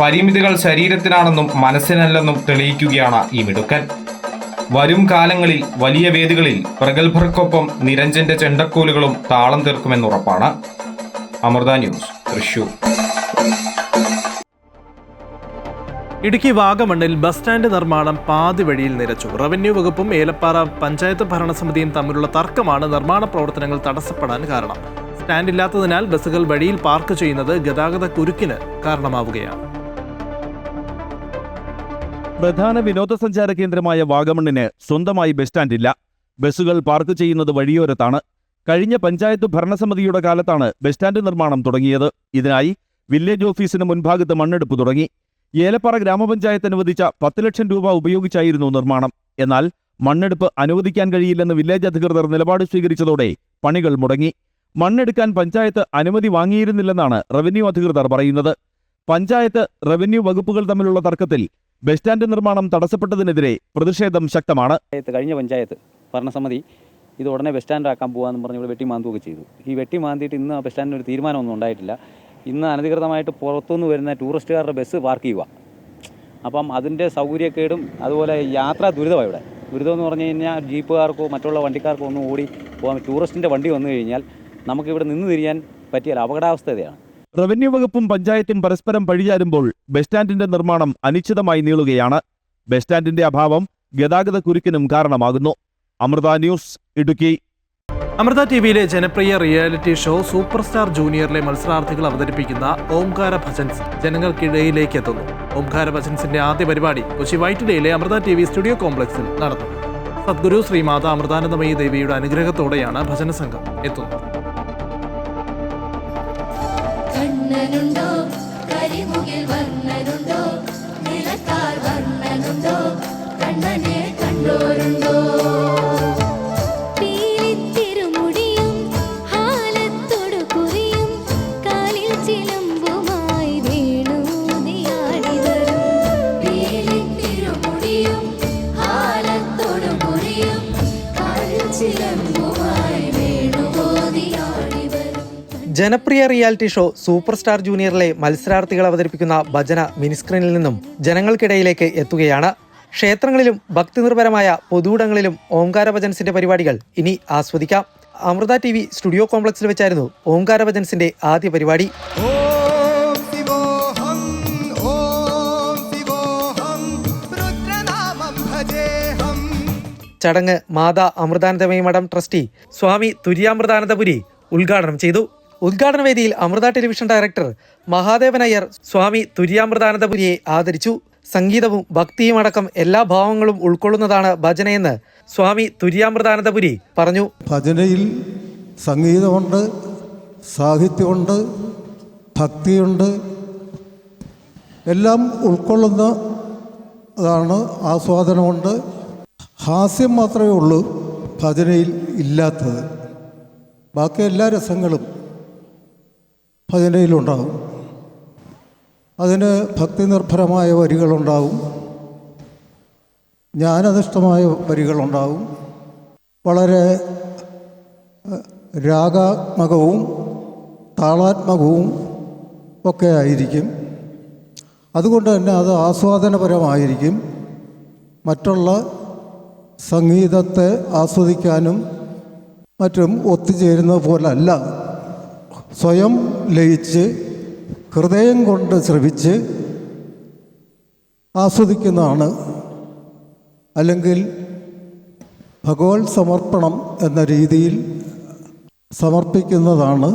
പരിമിതികൾ ശരീരത്തിനാണെന്നും മനസ്സിനല്ലെന്നും തെളിയിക്കുകയാണ് ഈ മിടുക്കൻ. വരും കാലങ്ങളിൽ വലിയ വേദികളിൽ പ്രഗത്ഭർക്കൊപ്പം നിരഞ്ജന്റെ ചെണ്ടക്കോലുകളും താളം തീർക്കുമെന്നുറപ്പാണ്. അമൃത ന്യൂസ്, തൃശൂർ. ഇടുക്കി വാഗമണ്ണിൽ ബസ് സ്റ്റാൻഡ് നിർമ്മാണം പാതി വഴിയിൽ നിലച്ചു. റവന്യൂ വകുപ്പും ഏലപ്പാറ പഞ്ചായത്ത് ഭരണസമിതിയും തമ്മിലുള്ള തർക്കമാണ് നിർമ്മാണ പ്രവർത്തനങ്ങൾ തടസ്സപ്പെടാൻ കാരണം. സ്റ്റാൻഡ് ഇല്ലാത്തതിനാൽ ബസ്സുകൾ വഴിയിൽ പാർക്ക് ചെയ്യുന്നത് ഗതാഗത കുരുക്കിന് കാരണമാവുകയാണ്. പ്രധാന വിനോദസഞ്ചാര കേന്ദ്രമായ വാഗമണ്ണിന് സ്വന്തമായി ബസ് സ്റ്റാൻഡില്ല. ബസ്സുകൾ പാർക്ക് ചെയ്യുന്നത് വഴിയോരത്താണ്. കഴിഞ്ഞ പഞ്ചായത്ത് ഭരണസമിതിയുടെ കാലത്താണ് ബസ് സ്റ്റാൻഡ് നിർമ്മാണം തുടങ്ങിയത്. ഇതിനായി വില്ലേജ് ഓഫീസിന് മുൻഭാഗത്ത് മണ്ണെടുപ്പ് തുടങ്ങി. ഏലപ്പാറ ഗ്രാമപഞ്ചായത്ത് അനുവദിച്ച 10 ലക്ഷം രൂപ ഉപയോഗിച്ചായിരുന്നു നിർമ്മാണം. എന്നാൽ മണ്ണെടുപ്പ് അനുവദിക്കാൻ കഴിയില്ലെന്ന് വില്ലേജ് അധികൃതർ നിലപാട് സ്വീകരിച്ചതോടെ പണികൾ മുടങ്ങി. മണ്ണെടുക്കാൻ പഞ്ചായത്ത് അനുമതി വാങ്ങിയിരുന്നില്ലെന്നാണ് റവന്യൂ അധികൃതർ പറയുന്നത്. പഞ്ചായത്ത്, റവന്യൂ വകുപ്പുകൾ തമ്മിലുള്ള തർക്കത്തിൽ ബസ് സ്റ്റാൻഡ് നിർമ്മാണം തടസ്സപ്പെട്ടതിനെതിരെ പ്രതിഷേധം ശക്തമാണ്. കഴിഞ്ഞ പഞ്ചായത്ത് ഭരണസമിതി ഇത് ഉടനെ ബസ് സ്റ്റാൻഡ് ആക്കാൻ പോകാമെന്ന് പറഞ്ഞ് ഇവിടെ വെട്ടിമാന്തുകയൊക്കെ ചെയ്തു. ഈ വെട്ടിമാന്തിയിട്ട് ഇന്ന് ബസ് സ്റ്റാൻഡിന് ഒരു തീരുമാനമൊന്നും ഉണ്ടായിട്ടില്ല. ഇന്ന് അനധികൃതമായിട്ട് പുറത്തുനിന്ന് വരുന്ന ടൂറിസ്റ്റുകാരുടെ ബസ് പാർക്ക് ചെയ്യുക. അപ്പം അതിൻ്റെ സൗകര്യക്കേടും അതുപോലെ യാത്രാ ദുരിതമാണ് ഇവിടെ. ദുരിതം എന്ന് പറഞ്ഞു കഴിഞ്ഞാൽ ജീപ്പുകാർക്കോ മറ്റുള്ള വണ്ടിക്കാർക്കോ ഒന്നും ഓടി പോകാൻ, ടൂറിസ്റ്റിൻ്റെ വണ്ടി വന്നു കഴിഞ്ഞാൽ നമുക്കിവിടെ നിന്ന് തിരിയാൻ പറ്റിയ അപകടാവസ്ഥയാണ്. റവന്യൂ വകുപ്പും പഞ്ചായത്തും പരസ്പരം പഴിചാരുമ്പോൾ ബസ് സ്റ്റാൻഡിന്റെ നിർമ്മാണം അനിശ്ചിതമായി നീളുകയാണ്. ബസ് സ്റ്റാൻഡിന്റെ അഭാവം ഗതാഗത കുരുക്കിനും കാരണമാകുന്നു. അമൃത ന്യൂസ്, ഇടുക്കി. അമൃത ടിവിയിലെ ജനപ്രിയ റിയാലിറ്റി ഷോ സൂപ്പർ സ്റ്റാർ ജൂനിയറിലെ മത്സരാർത്ഥികൾ അവതരിപ്പിക്കുന്ന ഓംകാര ഭജൻസ് ജനങ്ങൾക്കിടയിലേക്ക് എത്തുന്നു. ഓംകാര ഭജൻസിന്റെ ആദ്യ പരിപാടി കൊച്ചി വൈറ്റിലയിലെ അമൃത ടിവി സ്റ്റുഡിയോ കോംപ്ലക്സിൽ നടന്നു. സദ്ഗുരു ശ്രീമാത അമൃതാനന്ദമയി ദേവിയുടെ അനുഗ്രഹത്തോടെയാണ് ഭജന സംഘം എത്തുന്നത്. കണ്ണനുണ്ടോ കരിമുകിൽ വർണ്ണനുണ്ടോ നിലക്കാർ വർണ്ണനുണ്ടോ കണ്ണനെ കണ്ടോരുണ്ടോ പീലിത്തിരുമുടിയും ഹാലത്തോടു കുറിയും കാലിൽ ചിലമ്പുമായി വേണൂതിയാടി വരും പീലിത്തിരുമുടിയും ഹാലത്തോടു കുറിയും കാലിൽ ചിലമ്പുമായി വേണുബോധിയാടി വരും. ജനപ്രിയ റിയാലിറ്റി ഷോ സൂപ്പർ സ്റ്റാർ ജൂനിയറിലെ മത്സരാർത്ഥികൾ അവതരിപ്പിക്കുന്ന ഭജന മിനിസ്ക്രീനിൽ നിന്നും ജനങ്ങൾക്കിടയിലേക്ക് എത്തുകയാണ്. ക്ഷേത്രങ്ങളിലും ഭക്തിനിർഭരമായ പൊതുയിടങ്ങളിലും ഓംകാര ഭജൻസിന്റെ പരിപാടികൾ ഇനി ആസ്വദിക്കാം. അമൃത ടിവി സ്റ്റുഡിയോ കോംപ്ലക്സിൽ വെച്ചായിരുന്നു ഓംകാര ഭജൻസിന്റെ ആദ്യ പരിപാടി. ചടങ്ങ് മാതാ അമൃതാനന്ദമയി മഠം ട്രസ്റ്റി സ്വാമി തുര്യാമൃതാനന്ദപുരി ഉദ്ഘാടനം ചെയ്തു. ഉദ്ഘാടന വേദിയിൽ അമൃത ടെലിവിഷൻ ഡയറക്ടർ മഹാദേവൻ അയ്യർ സ്വാമി തുര്യാമൃതാനന്ദപുരിയെ ആദരിച്ചു. സംഗീതവും ഭക്തിയും അടക്കം എല്ലാ ഭാവങ്ങളും ഉൾക്കൊള്ളുന്നതാണ് ഭജനയെന്ന് സ്വാമി തുര്യാമൃതാനന്ദപുരി പറഞ്ഞു. ഭജനയിൽ സംഗീതമുണ്ട്, സാഹിത്യമുണ്ട്, ഭക്തിയുണ്ട്, എല്ലാം ഉൾക്കൊള്ളുന്നതാണ്. ആസ്വാദനമുണ്ട്. ഹാസ്യം മാത്രമേ ഉള്ളൂ ഭജനയിൽ ഇല്ലാത്തത്. ബാക്കി എല്ലാ രസങ്ങളും ഭജനയിലുണ്ടാകും. അതിന് ഭക്തി നിർഭരമായ വരികളുണ്ടാവും, ജ്ഞാനനിഷ്ഠമായ വരികളുണ്ടാവും, വളരെ രാഗാത്മകവും താളാത്മകവും ഒക്കെ ആയിരിക്കും. അതുകൊണ്ട് തന്നെ അത് ആസ്വാദനപരമായിരിക്കും. മറ്റുള്ള സംഗീതത്തെ ആസ്വദിക്കാനും മറ്റും ഒത്തുചേരുന്നത് പോലല്ല. സ്വയം ലയിച്ച് ഹൃദയം കൊണ്ട് ശ്രവിച്ച് ആസ്വദിക്കുന്നതാണ്. അല്ലെങ്കിൽ ഭഗവത് സമർപ്പണം എന്ന രീതിയിൽ സമർപ്പിക്കുന്നതാണ്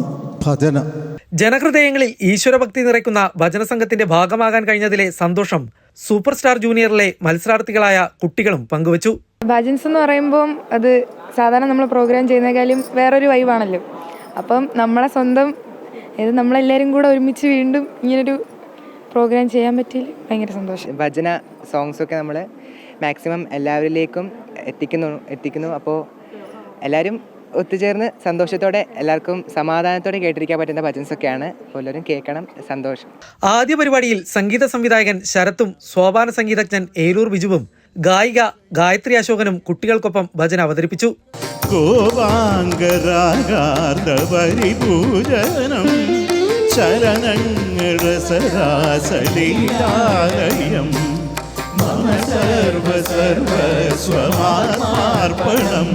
ഭജന. ജനഹൃദയങ്ങളിൽ ഈശ്വരഭക്തി നിറയ്ക്കുന്ന ഭജനസംഘത്തിന്റെ ഭാഗമാകാൻ കഴിഞ്ഞതിലെ സന്തോഷം സൂപ്പർ സ്റ്റാർ ജൂനിയറിലെ മത്സരാർത്ഥികളായ കുട്ടികളും പങ്കുവച്ചു. ഭജൻസ് എന്ന് പറയുമ്പോൾ അത് സാധാരണ നമ്മൾ പ്രോഗ്രാം ചെയ്യുന്നതിനേക്കാളും വേറൊരു വൈബാണല്ലോ. അപ്പം നമ്മളെ സ്വന്തം നമ്മളെല്ലാവരും കൂടെ ഒരുമിച്ച് വീണ്ടും ഇങ്ങനൊരു പ്രോഗ്രാം ചെയ്യാൻ പറ്റിയില്ല, ഭയങ്കര സന്തോഷം. ഭജന സോങ്സൊക്കെ നമ്മൾ മാക്സിമം എല്ലാവരിലേക്കും എത്തിക്കുന്നു. അപ്പോൾ എല്ലാവരും ഒത്തുചേർന്ന് സന്തോഷത്തോടെ എല്ലാവർക്കും സമാധാനത്തോടെ കേട്ടിരിക്കാൻ പറ്റുന്ന ഭജൻസൊക്കെയാണ്. അപ്പോൾ എല്ലാവരും കേൾക്കണം, സന്തോഷം. ആദ്യ പരിപാടിയിൽ സംഗീത സംവിധായകൻ ശരത്തും സോപാന സംഗീതജ്ഞൻ ഏലൂർ ബിജുവും ഗായിക ഗായത്രി അശോകനും കുട്ടികൾക്കൊപ്പം ഭജന അവതരിപ്പിച്ചു. ഗോപാംഗരാഗാർദ്ധപരിപൂജനം ചരണങ്ങളുടെ സരാസലീലാലയം മമ സർവസ്വമാർപ്പണം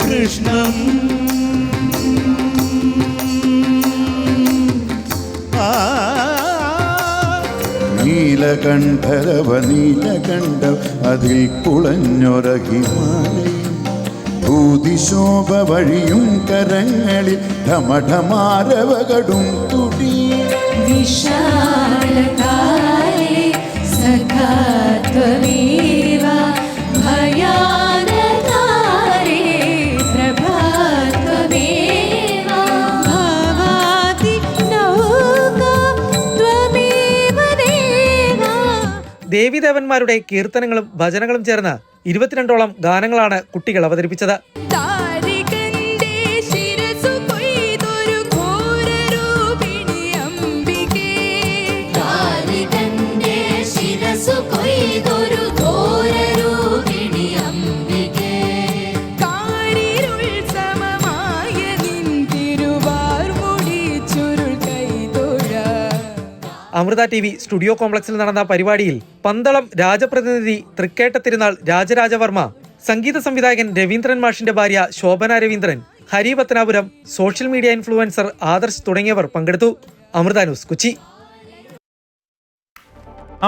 കൃഷ്ണം നീലകണ്ഠരവ നീലകണ്ഠം അതിൽ കുളഞ്ഞൊരഹിമാലയം ഭൂതിശോഭ വഴിയും കരങ്ങളിൽ ഠമഠമാരവകടും തുടി വിശാലകാലേ സഖാത്വമേവ ഭയാനകാരേ പ്രഭാത്വമേവ ഭവാതി നൗകാ ത്വമേവ ദേവാ. ദേവീദേവന്മാരുടെ കീർത്തനങ്ങളും ഭജനകളും ചേർന്ന് 22ഓളം ഗാനങ്ങളാണ് കുട്ടികൾ അവതരിപ്പിച്ചത്. അമൃത TV സ്റ്റുഡിയോ കോംപ്ലക്സിൽ നടന്ന പരിപാടിയിൽ പന്തളം രാജപ്രതിനിധി തൃക്കേട്ട തിരുനാൾ രാജരാജവർമ്മ, സംഗീത സംവിധായകൻ രവീന്ദ്രൻ മാഷിന്റെ ഭാര്യ Shobhana Raveendran, Hari Pathanapuram, social media influencer Adarsh തുടങ്ങിയവർ പങ്കെടുത്തു. അമൃത ന്യൂസ്, കൊച്ചി.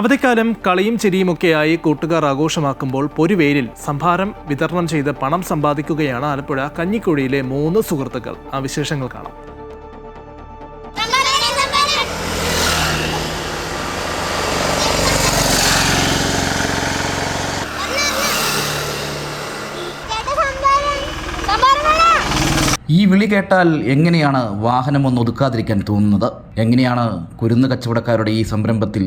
അവധിക്കാലം കളിയും ചിരിയുമൊക്കെയായി കൂട്ടുകാർ ആഘോഷമാക്കുമ്പോൾ പൊരുവേലിൽ സംഭാരം വിതരണം ചെയ്ത് പണം സമ്പാദിക്കുകയാണ് ആലപ്പുഴ കഞ്ഞിക്കുഴിയിലെ 3 സുഹൃത്തുക്കൾ. ആ വിശേഷങ്ങൾ കാണാം. ഈ വിളി കേട്ടാൽ എങ്ങനെയാണ് വാഹനമൊന്നും ഒതുക്കാതിരിക്കാൻ തോന്നുന്നത്? എങ്ങനെയാണ് കുരുന്ന് കച്ചവടക്കാരുടെ ഈ സംരംഭത്തിൽ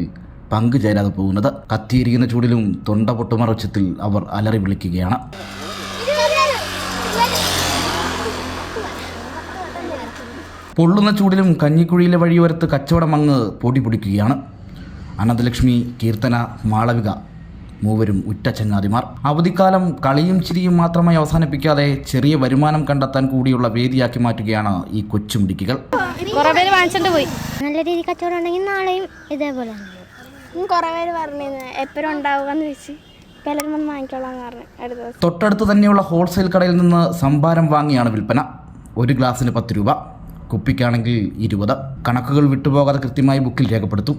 പങ്കുചേരാതെ പോകുന്നത്? കത്തിയിരിക്കുന്ന ചൂടിലും തൊണ്ട പൊട്ടുമറച്ചത്തിൽ അവർ അലറി വിളിക്കുകയാണ്. പൊള്ളുന്ന ചൂടിലും കഞ്ഞിക്കുഴിയിലെ വഴിയോരത്ത് കച്ചവടം അങ്ങ് പൊടി പൊടിക്കുകയാണ്. അനന്തലക്ഷ്മി, കീർത്തന, മാളവിക മൂവരും ഉറ്റ ചങ്ങാതിമാർ. അവധിക്കാലം കളിയും ചിരിയും മാത്രമായി അവസാനിപ്പിക്കാതെ ചെറിയ വരുമാനം കണ്ടെത്താൻ കൂടിയുള്ള വേദിയാക്കി മാറ്റുകയാണ് ഈ കൊച്ചുമിടുക്കികൾ. നല്ല രീതിയിൽ കച്ചവടം ഉണ്ടെങ്കിൽ നാളെയും ഇതേപോലെ കുറേ പേര് പറഞ്ഞിരുന്നു എപ്പോഴും ഉണ്ടാവുകയെന്ന് വെച്ച് പലരും വന്ന് വാങ്ങിക്കോളാന്ന് പറഞ്ഞു. തൊട്ടടുത്ത് തന്നെയുള്ള ഹോൾസെയിൽ കടയിൽ നിന്ന് സംഭാരം വാങ്ങിയാണ് വിൽപ്പന. ഒരു ഗ്ലാസ്സിന് 10 രൂപ, കുപ്പിക്കാണെങ്കിൽ 20. കണക്കുകൾ വിട്ടുപോകാതെ കൃത്യമായി ബുക്കിൽ രേഖപ്പെടുത്തും.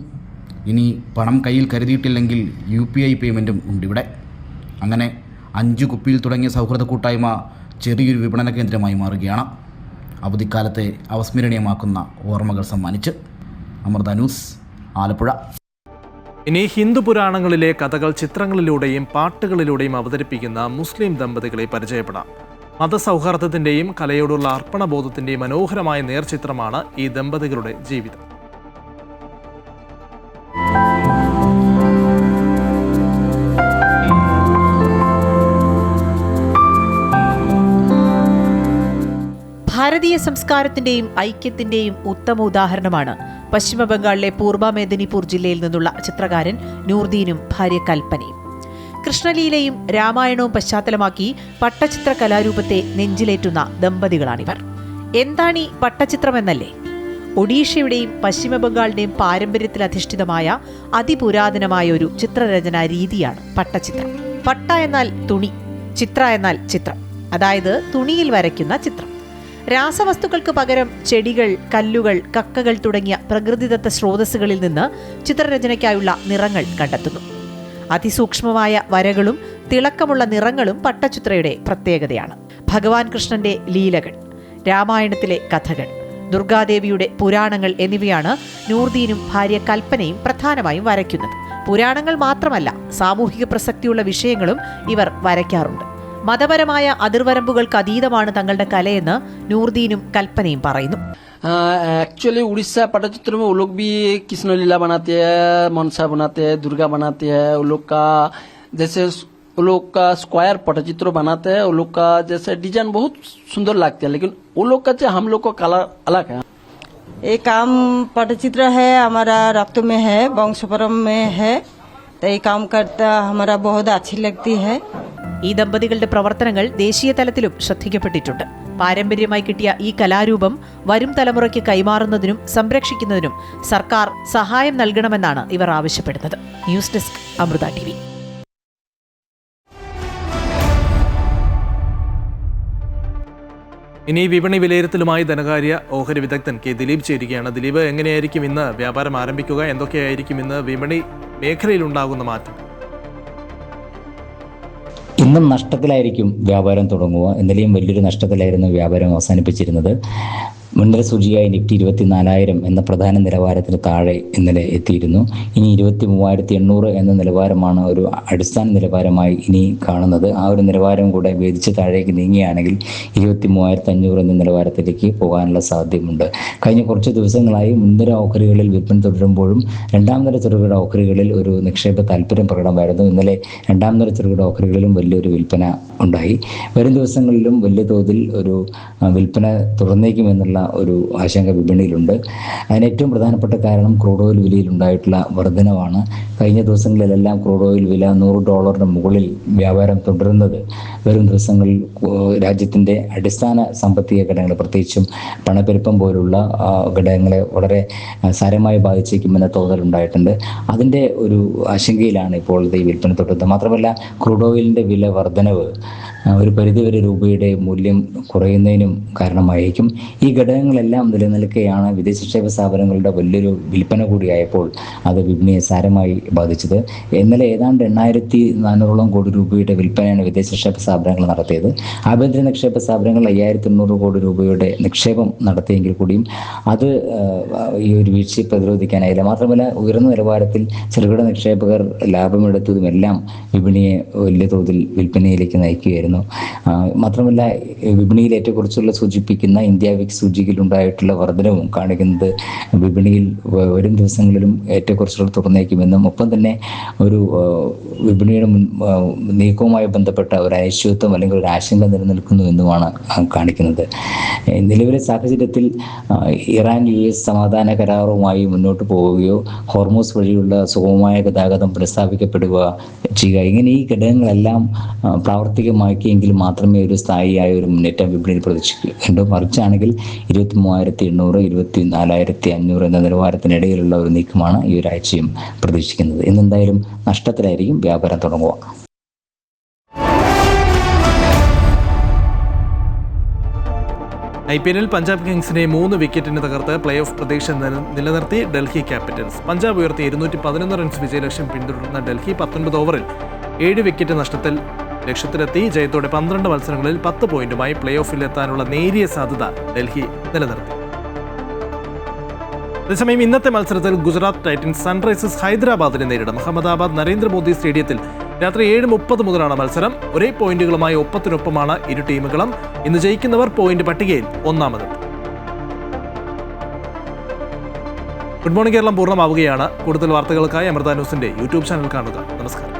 ഇനി പണം കയ്യിൽ കരുതിയിട്ടില്ലെങ്കിൽ UPI പേയ്മെൻറ്റും ഉണ്ടിവിടെ. അങ്ങനെ 5 കുപ്പിയിൽ തുടങ്ങിയ സൗഹൃദ കൂട്ടായ്മ ചെറിയൊരു വിപണന കേന്ദ്രമായി മാറുകയാണ്. അവധിക്കാലത്തെ അവസ്മരണീയമാക്കുന്ന ഓർമ്മകൾ സമ്മാനിച്ച്. അമൃത ന്യൂസ്, ആലപ്പുഴ. ഇനി ഹിന്ദു പുരാണങ്ങളിലെ കഥകൾ ചിത്രങ്ങളിലൂടെയും പാട്ടുകളിലൂടെയും അവതരിപ്പിക്കുന്ന മുസ്ലിം ദമ്പതികളെ പരിചയപ്പെടാം. മതസൗഹാർദ്ദത്തിൻ്റെയും കലയോടുള്ള അർപ്പണബോധത്തിൻ്റെയും മനോഹരമായ നേർചിത്രമാണ് ഈ ദമ്പതികളുടെ ജീവിതം. ഭാരതീയ സംസ്കാരത്തിന്റെയും ഐക്യത്തിന്റെയും ഉത്തമ ഉദാഹരണമാണ് പശ്ചിമ ബംഗാളിലെ പൂർബ മേദിനിപൂർ ജില്ലയിൽ നിന്നുള്ള ചിത്രകാരൻ നൂർദീനും ഭാര്യ കൽപ്പനയും. കൃഷ്ണലീലയും രാമായണവും പശ്ചാത്തലമാക്കി പട്ടചിത്ര കലാരൂപത്തെ നെഞ്ചിലേറ്റുന്ന ദമ്പതികളാണിവർ. എന്താണീ പട്ടചിത്രമെന്നല്ലേ? ഒഡീഷയുടെയും പശ്ചിമ ബംഗാളിന്റെയും പാരമ്പര്യത്തിലധിഷ്ഠിതമായ അതിപുരാതനമായ ഒരു ചിത്രരചനാ രീതിയാണ് പട്ടചിത്രം. പട്ട എന്നാൽ തുണി, ചിത്ര എന്നാൽ ചിത്രം, അതായത് തുണിയിൽ വരയ്ക്കുന്ന ചിത്രം. രാസവസ്തുക്കൾക്ക് പകരം ചെടികൾ, കല്ലുകൾ, കക്കകൾ തുടങ്ങിയ പ്രകൃതിദത്ത സ്രോതസ്സുകളിൽ നിന്ന് ചിത്രരചനയ്ക്കായുള്ള നിറങ്ങൾ കണ്ടെത്തുന്നു. അതിസൂക്ഷ്മമായ വരകളും തിളക്കമുള്ള നിറങ്ങളും പട്ടചിത്രയുടെ പ്രത്യേകതയാണ്. ഭഗവാൻ കൃഷ്ണന്റെ ലീലകൾ, രാമായണത്തിലെ കഥകൾ, ദുർഗാദേവിയുടെ പുരാണങ്ങൾ എന്നിവയാണ് നൂർദീനും ഭാര്യ കൽപ്പനയും പ്രധാനമായും വരയ്ക്കുന്നത്. പുരാണങ്ങൾ മാത്രമല്ല, സാമൂഹിക പ്രസക്തിയുള്ള വിഷയങ്ങളും ഇവർ വരയ്ക്കാറുണ്ട്. മതപരമായ അതിർവരമ്പുകൾക്ക് അതീതമാണ് തങ്ങളുടെ കലയെന്ന് നൂർദീനും കൽപ്പനയും പറയുന്നു. एक्चुअली उड़ीसा पटचित्र में वो लोग भी कृष्ण लीला बनाते हैं, मनसा बनाते हैं, दुर्गा बनाते हैं. वो लोग का जैसे वो लोग का स्क्वायर पटचित्र बनाते हैं. वो लोग का जैसे डिजाइन बहुत सुंदर लगते हैं, लेकिन वो लोग का हम लोग का कला अलग है. ये काम पटचित्र है, हमारा रक्त में है, वंशपरम में है, तो ये काम करता हमारा बहुत अच्छी लगती है. ഈ ദമ്പതികളുടെ പ്രവർത്തനങ്ങൾ ദേശീയ തലത്തിലും ശ്രദ്ധിക്കപ്പെട്ടിട്ടുണ്ട്. പാരമ്പര്യമായി കിട്ടിയ ഈ കലാരൂപം വരും തലമുറയ്ക്ക് കൈമാറുന്നതിനും സംരക്ഷിക്കുന്നതിനും സർക്കാർ സഹായം നൽകണമെന്നാണ് ഇവർ ആവശ്യപ്പെടുന്നത്. News desk Amrita TV. ഇനി വിപണി വിലയിരുത്തലുമായി ധനകാര്യ ഓഹരി വിദഗ്ധൻ കെ ദിലീപ് ചേരുകയാണ്. ദിലീപ്, എങ്ങനെയായിരിക്കും ഇന്ന് വ്യാപാരം ആരംഭിക്കുക? എന്തൊക്കെയായിരിക്കും ഇന്ന് വിപണി മേഖലയിലുണ്ടാകുന്ന മാറ്റം? ഇന്നും നഷ്ടത്തിലായിരിക്കും വ്യാപാരം തുടങ്ങുക. ഇന്നലെയും വലിയൊരു നഷ്ടത്തിലായിരുന്നു വ്യാപാരം അവസാനിപ്പിച്ചിരുന്നത്. മുൻനിര സൂചികയായി നിഫ്റ്റി 24,000 എന്ന പ്രധാന നിലവാരത്തിന് താഴെ ഇന്നലെ എത്തിയിരുന്നു. ഇനി 23,800 എന്ന നിലവാരമാണ് ഒരു അടിസ്ഥാന നിലവാരമായി ഇനി കാണുന്നത്. ആ ഒരു നിലവാരം കൂടെ ഭേദിച്ച് താഴേക്ക് നീങ്ങിയാണെങ്കിൽ 23,500 എന്ന നിലവാരത്തിലേക്ക് പോകാനുള്ള സാധ്യതയുണ്ട്. കഴിഞ്ഞ കുറച്ച് ദിവസങ്ങളായി മുൻനിര ഓഹരികളിൽ വിൽപ്പന തുടരുമ്പോഴും രണ്ടാം നിര ചെറുകിട ഓഹരികളിൽ ഒരു നിക്ഷേപ താല്പര്യം പ്രകടമായിരുന്നു. ഇന്നലെ രണ്ടാം നിര ചെറുകിട ഓഹരികളിലും വലിയൊരു വിൽപ്പന ഉണ്ടായി. വരും ദിവസങ്ങളിലും വലിയ തോതിൽ ഒരു വിൽപ്പന തുടർന്നേക്കുമെന്നുള്ള ഒരു ആശങ്ക വിപണിയിലുണ്ട്. അതിന് ഏറ്റവും പ്രധാനപ്പെട്ട കാരണം ക്രൂഡ് ഓയിൽ വിലയിൽ ഉണ്ടായിട്ടുള്ള വർധനവാണ്. കഴിഞ്ഞ ദിവസങ്ങളിലെല്ലാം ക്രൂഡ് ഓയിൽ വില $100 മുകളിൽ വ്യാപാരം തുടരുന്നത് വരും ദിവസങ്ങളിൽ രാജ്യത്തിൻ്റെ അടിസ്ഥാന സാമ്പത്തിക ഘടകങ്ങൾ, പ്രത്യേകിച്ചും പണപ്പെരുപ്പം പോലുള്ള ഘടകങ്ങളെ വളരെ സാരമായി ബാധിച്ചേക്കുമെന്ന തോന്നലുണ്ടായിട്ടുണ്ട്. അതിൻ്റെ ഒരു ആശങ്കയിലാണ് ഇപ്പോഴത്തെ ഈ വിൽപ്പന തുടരുന്നത്. മാത്രമല്ല, ക്രൂഡ് ഓയിലിൻ്റെ വില വർധനവ് ഒരു പരിധിവരെ രൂപയുടെ മൂല്യം കുറയുന്നതിനും കാരണമായിരിക്കും. ഈ ഘടകങ്ങളെല്ലാം നിലനിൽക്കെയാണ് വിദേശ നിക്ഷേപ സ്ഥാപനങ്ങളുടെ വലിയൊരു വിൽപ്പന കൂടിയായപ്പോൾ അത് വിപണിയെ സാരമായി ബാധിച്ചത്. ഇന്നലെ ഏതാണ്ട് 8,400 കോടി രൂപയുടെ വിൽപ്പനയാണ് വിദേശ നിക്ഷേപ സ്ഥാപനങ്ങൾ നടത്തിയത്. ആഭ്യന്തര നിക്ഷേപ സ്ഥാപനങ്ങൾ 5,800 കോടി രൂപയുടെ നിക്ഷേപം നടത്തിയെങ്കിൽ കൂടിയും അത് ഈ ഒരു വീഴ്ചയെ പ്രതിരോധിക്കാനായില്ല. മാത്രമല്ല, ഉയർന്ന നിലവാരത്തിൽ ചെറുകിട നിക്ഷേപകർ ലാഭമെടുത്തതുമെല്ലാം വിപണിയെ വലിയ തോതിൽ വിൽപ്പനയിലേക്ക് നയിക്കുകയായിരുന്നു. മാത്രമല്ല, വിപണിയിൽ ഏറ്റക്കുറച്ചിലുള്ള സൂചിപ്പിക്കുന്ന ഇന്ത്യ വിക്സ് സൂചികയിലുണ്ടായിട്ടുള്ള വർധനവും കാണിക്കുന്നത് വിപണിയിൽ വരും ദിവസങ്ങളിലും ഏറ്റക്കുറച്ചിലുകൾ തുറന്നേക്കുമെന്നും ഒപ്പം തന്നെ ഒരു വിപണിയുടെ നീക്കവുമായി ബന്ധപ്പെട്ട ഒരു അനിശ്ചിതത്വം അല്ലെങ്കിൽ ഒരു ആശങ്ക നിലനിൽക്കുന്നു എന്നുമാണ് കാണിക്കുന്നത്. നിലവിലെ സാഹചര്യത്തിൽ ഇറാൻ US സമാധാന കരാറുമായി മുന്നോട്ട് പോവുകയോ ഹോർമൂസ് വഴിയുള്ള സുഗമമായ ഗതാഗതം പുനഃസ്ഥാപിക്കപ്പെടുക ചെയ്യുക, ഇങ്ങനെ ഈ ഘടകങ്ങളെല്ലാം പ്രാവർത്തികമാക്കിയെങ്കിൽ മാത്രമേ ഒരു സ്ഥായിയായ ഒരു മുന്നേറ്റം വിപണിയിൽ പ്രതീക്ഷിക്കൂ. മറിച്ചാണെങ്കിൽ 23,800 24,500 എന്ന നിലവാരത്തിനിടയിലുള്ള ഒരു നീക്കമാണ് ഈ ഒരാഴ്ചയും പ്രതീക്ഷിക്കുന്നത്. ഇന്നെന്തായാലും നഷ്ടത്തിലായിരിക്കും വ്യാപാരം തുടങ്ങുക. IPL പഞ്ചാബ് കിങ്സിനെ 3 വിക്കറ്റിന് തകർത്ത് പ്ലേ ഓഫ് പ്രതീക്ഷ നിലനിർത്തി ഡൽഹി ക്യാപിറ്റൽസ്. പഞ്ചാബ് ഉയർത്തി 211 റൺസ് വിജയലക്ഷ്യം പിന്തുടർന്ന ഡൽഹി 19 ഓവറിൽ 7 വിക്കറ്റ് നഷ്ടത്തിൽ ലക്ഷ്യത്തിലെത്തി. ജയത്തോടെ 12 മത്സരങ്ങളിൽ 10 പോയിന്റുമായി പ്ലേ ഓഫിൽ എത്താനുള്ള നേരിയ സാധ്യത ഡൽഹി നിലനിർത്തി. അതേസമയം ഇന്നത്തെ മത്സരത്തിൽ ഗുജറാത്ത് ടൈറ്റൻസ് സൺറൈസേഴ്സ് ഹൈദരാബാദിനെ നേരിടും. അഹമ്മദാബാദ് നരേന്ദ്രമോദി സ്റ്റേഡിയത്തിൽ രാത്രി 7:30 മുതലാണ് മത്സരം. ഒരേ പോയിന്റുകളുമായി ഒപ്പത്തിനൊപ്പമാണ് ഇരു ടീമുകളും. ഇന്ന് ജയിക്കുന്നവർ പോയിന്റ് പട്ടികയിൽ ഒന്നാമതെത്തും. ഗുഡ് മോർണിംഗ് കേരളം പൂർണ്ണമാവുകയാണ്. കൂടുതൽ വാർത്തകൾക്കായി അമൃത ന്യൂസിന്റെ യൂട്യൂബ് ചാനൽ കാണുക. നമസ്കാരം.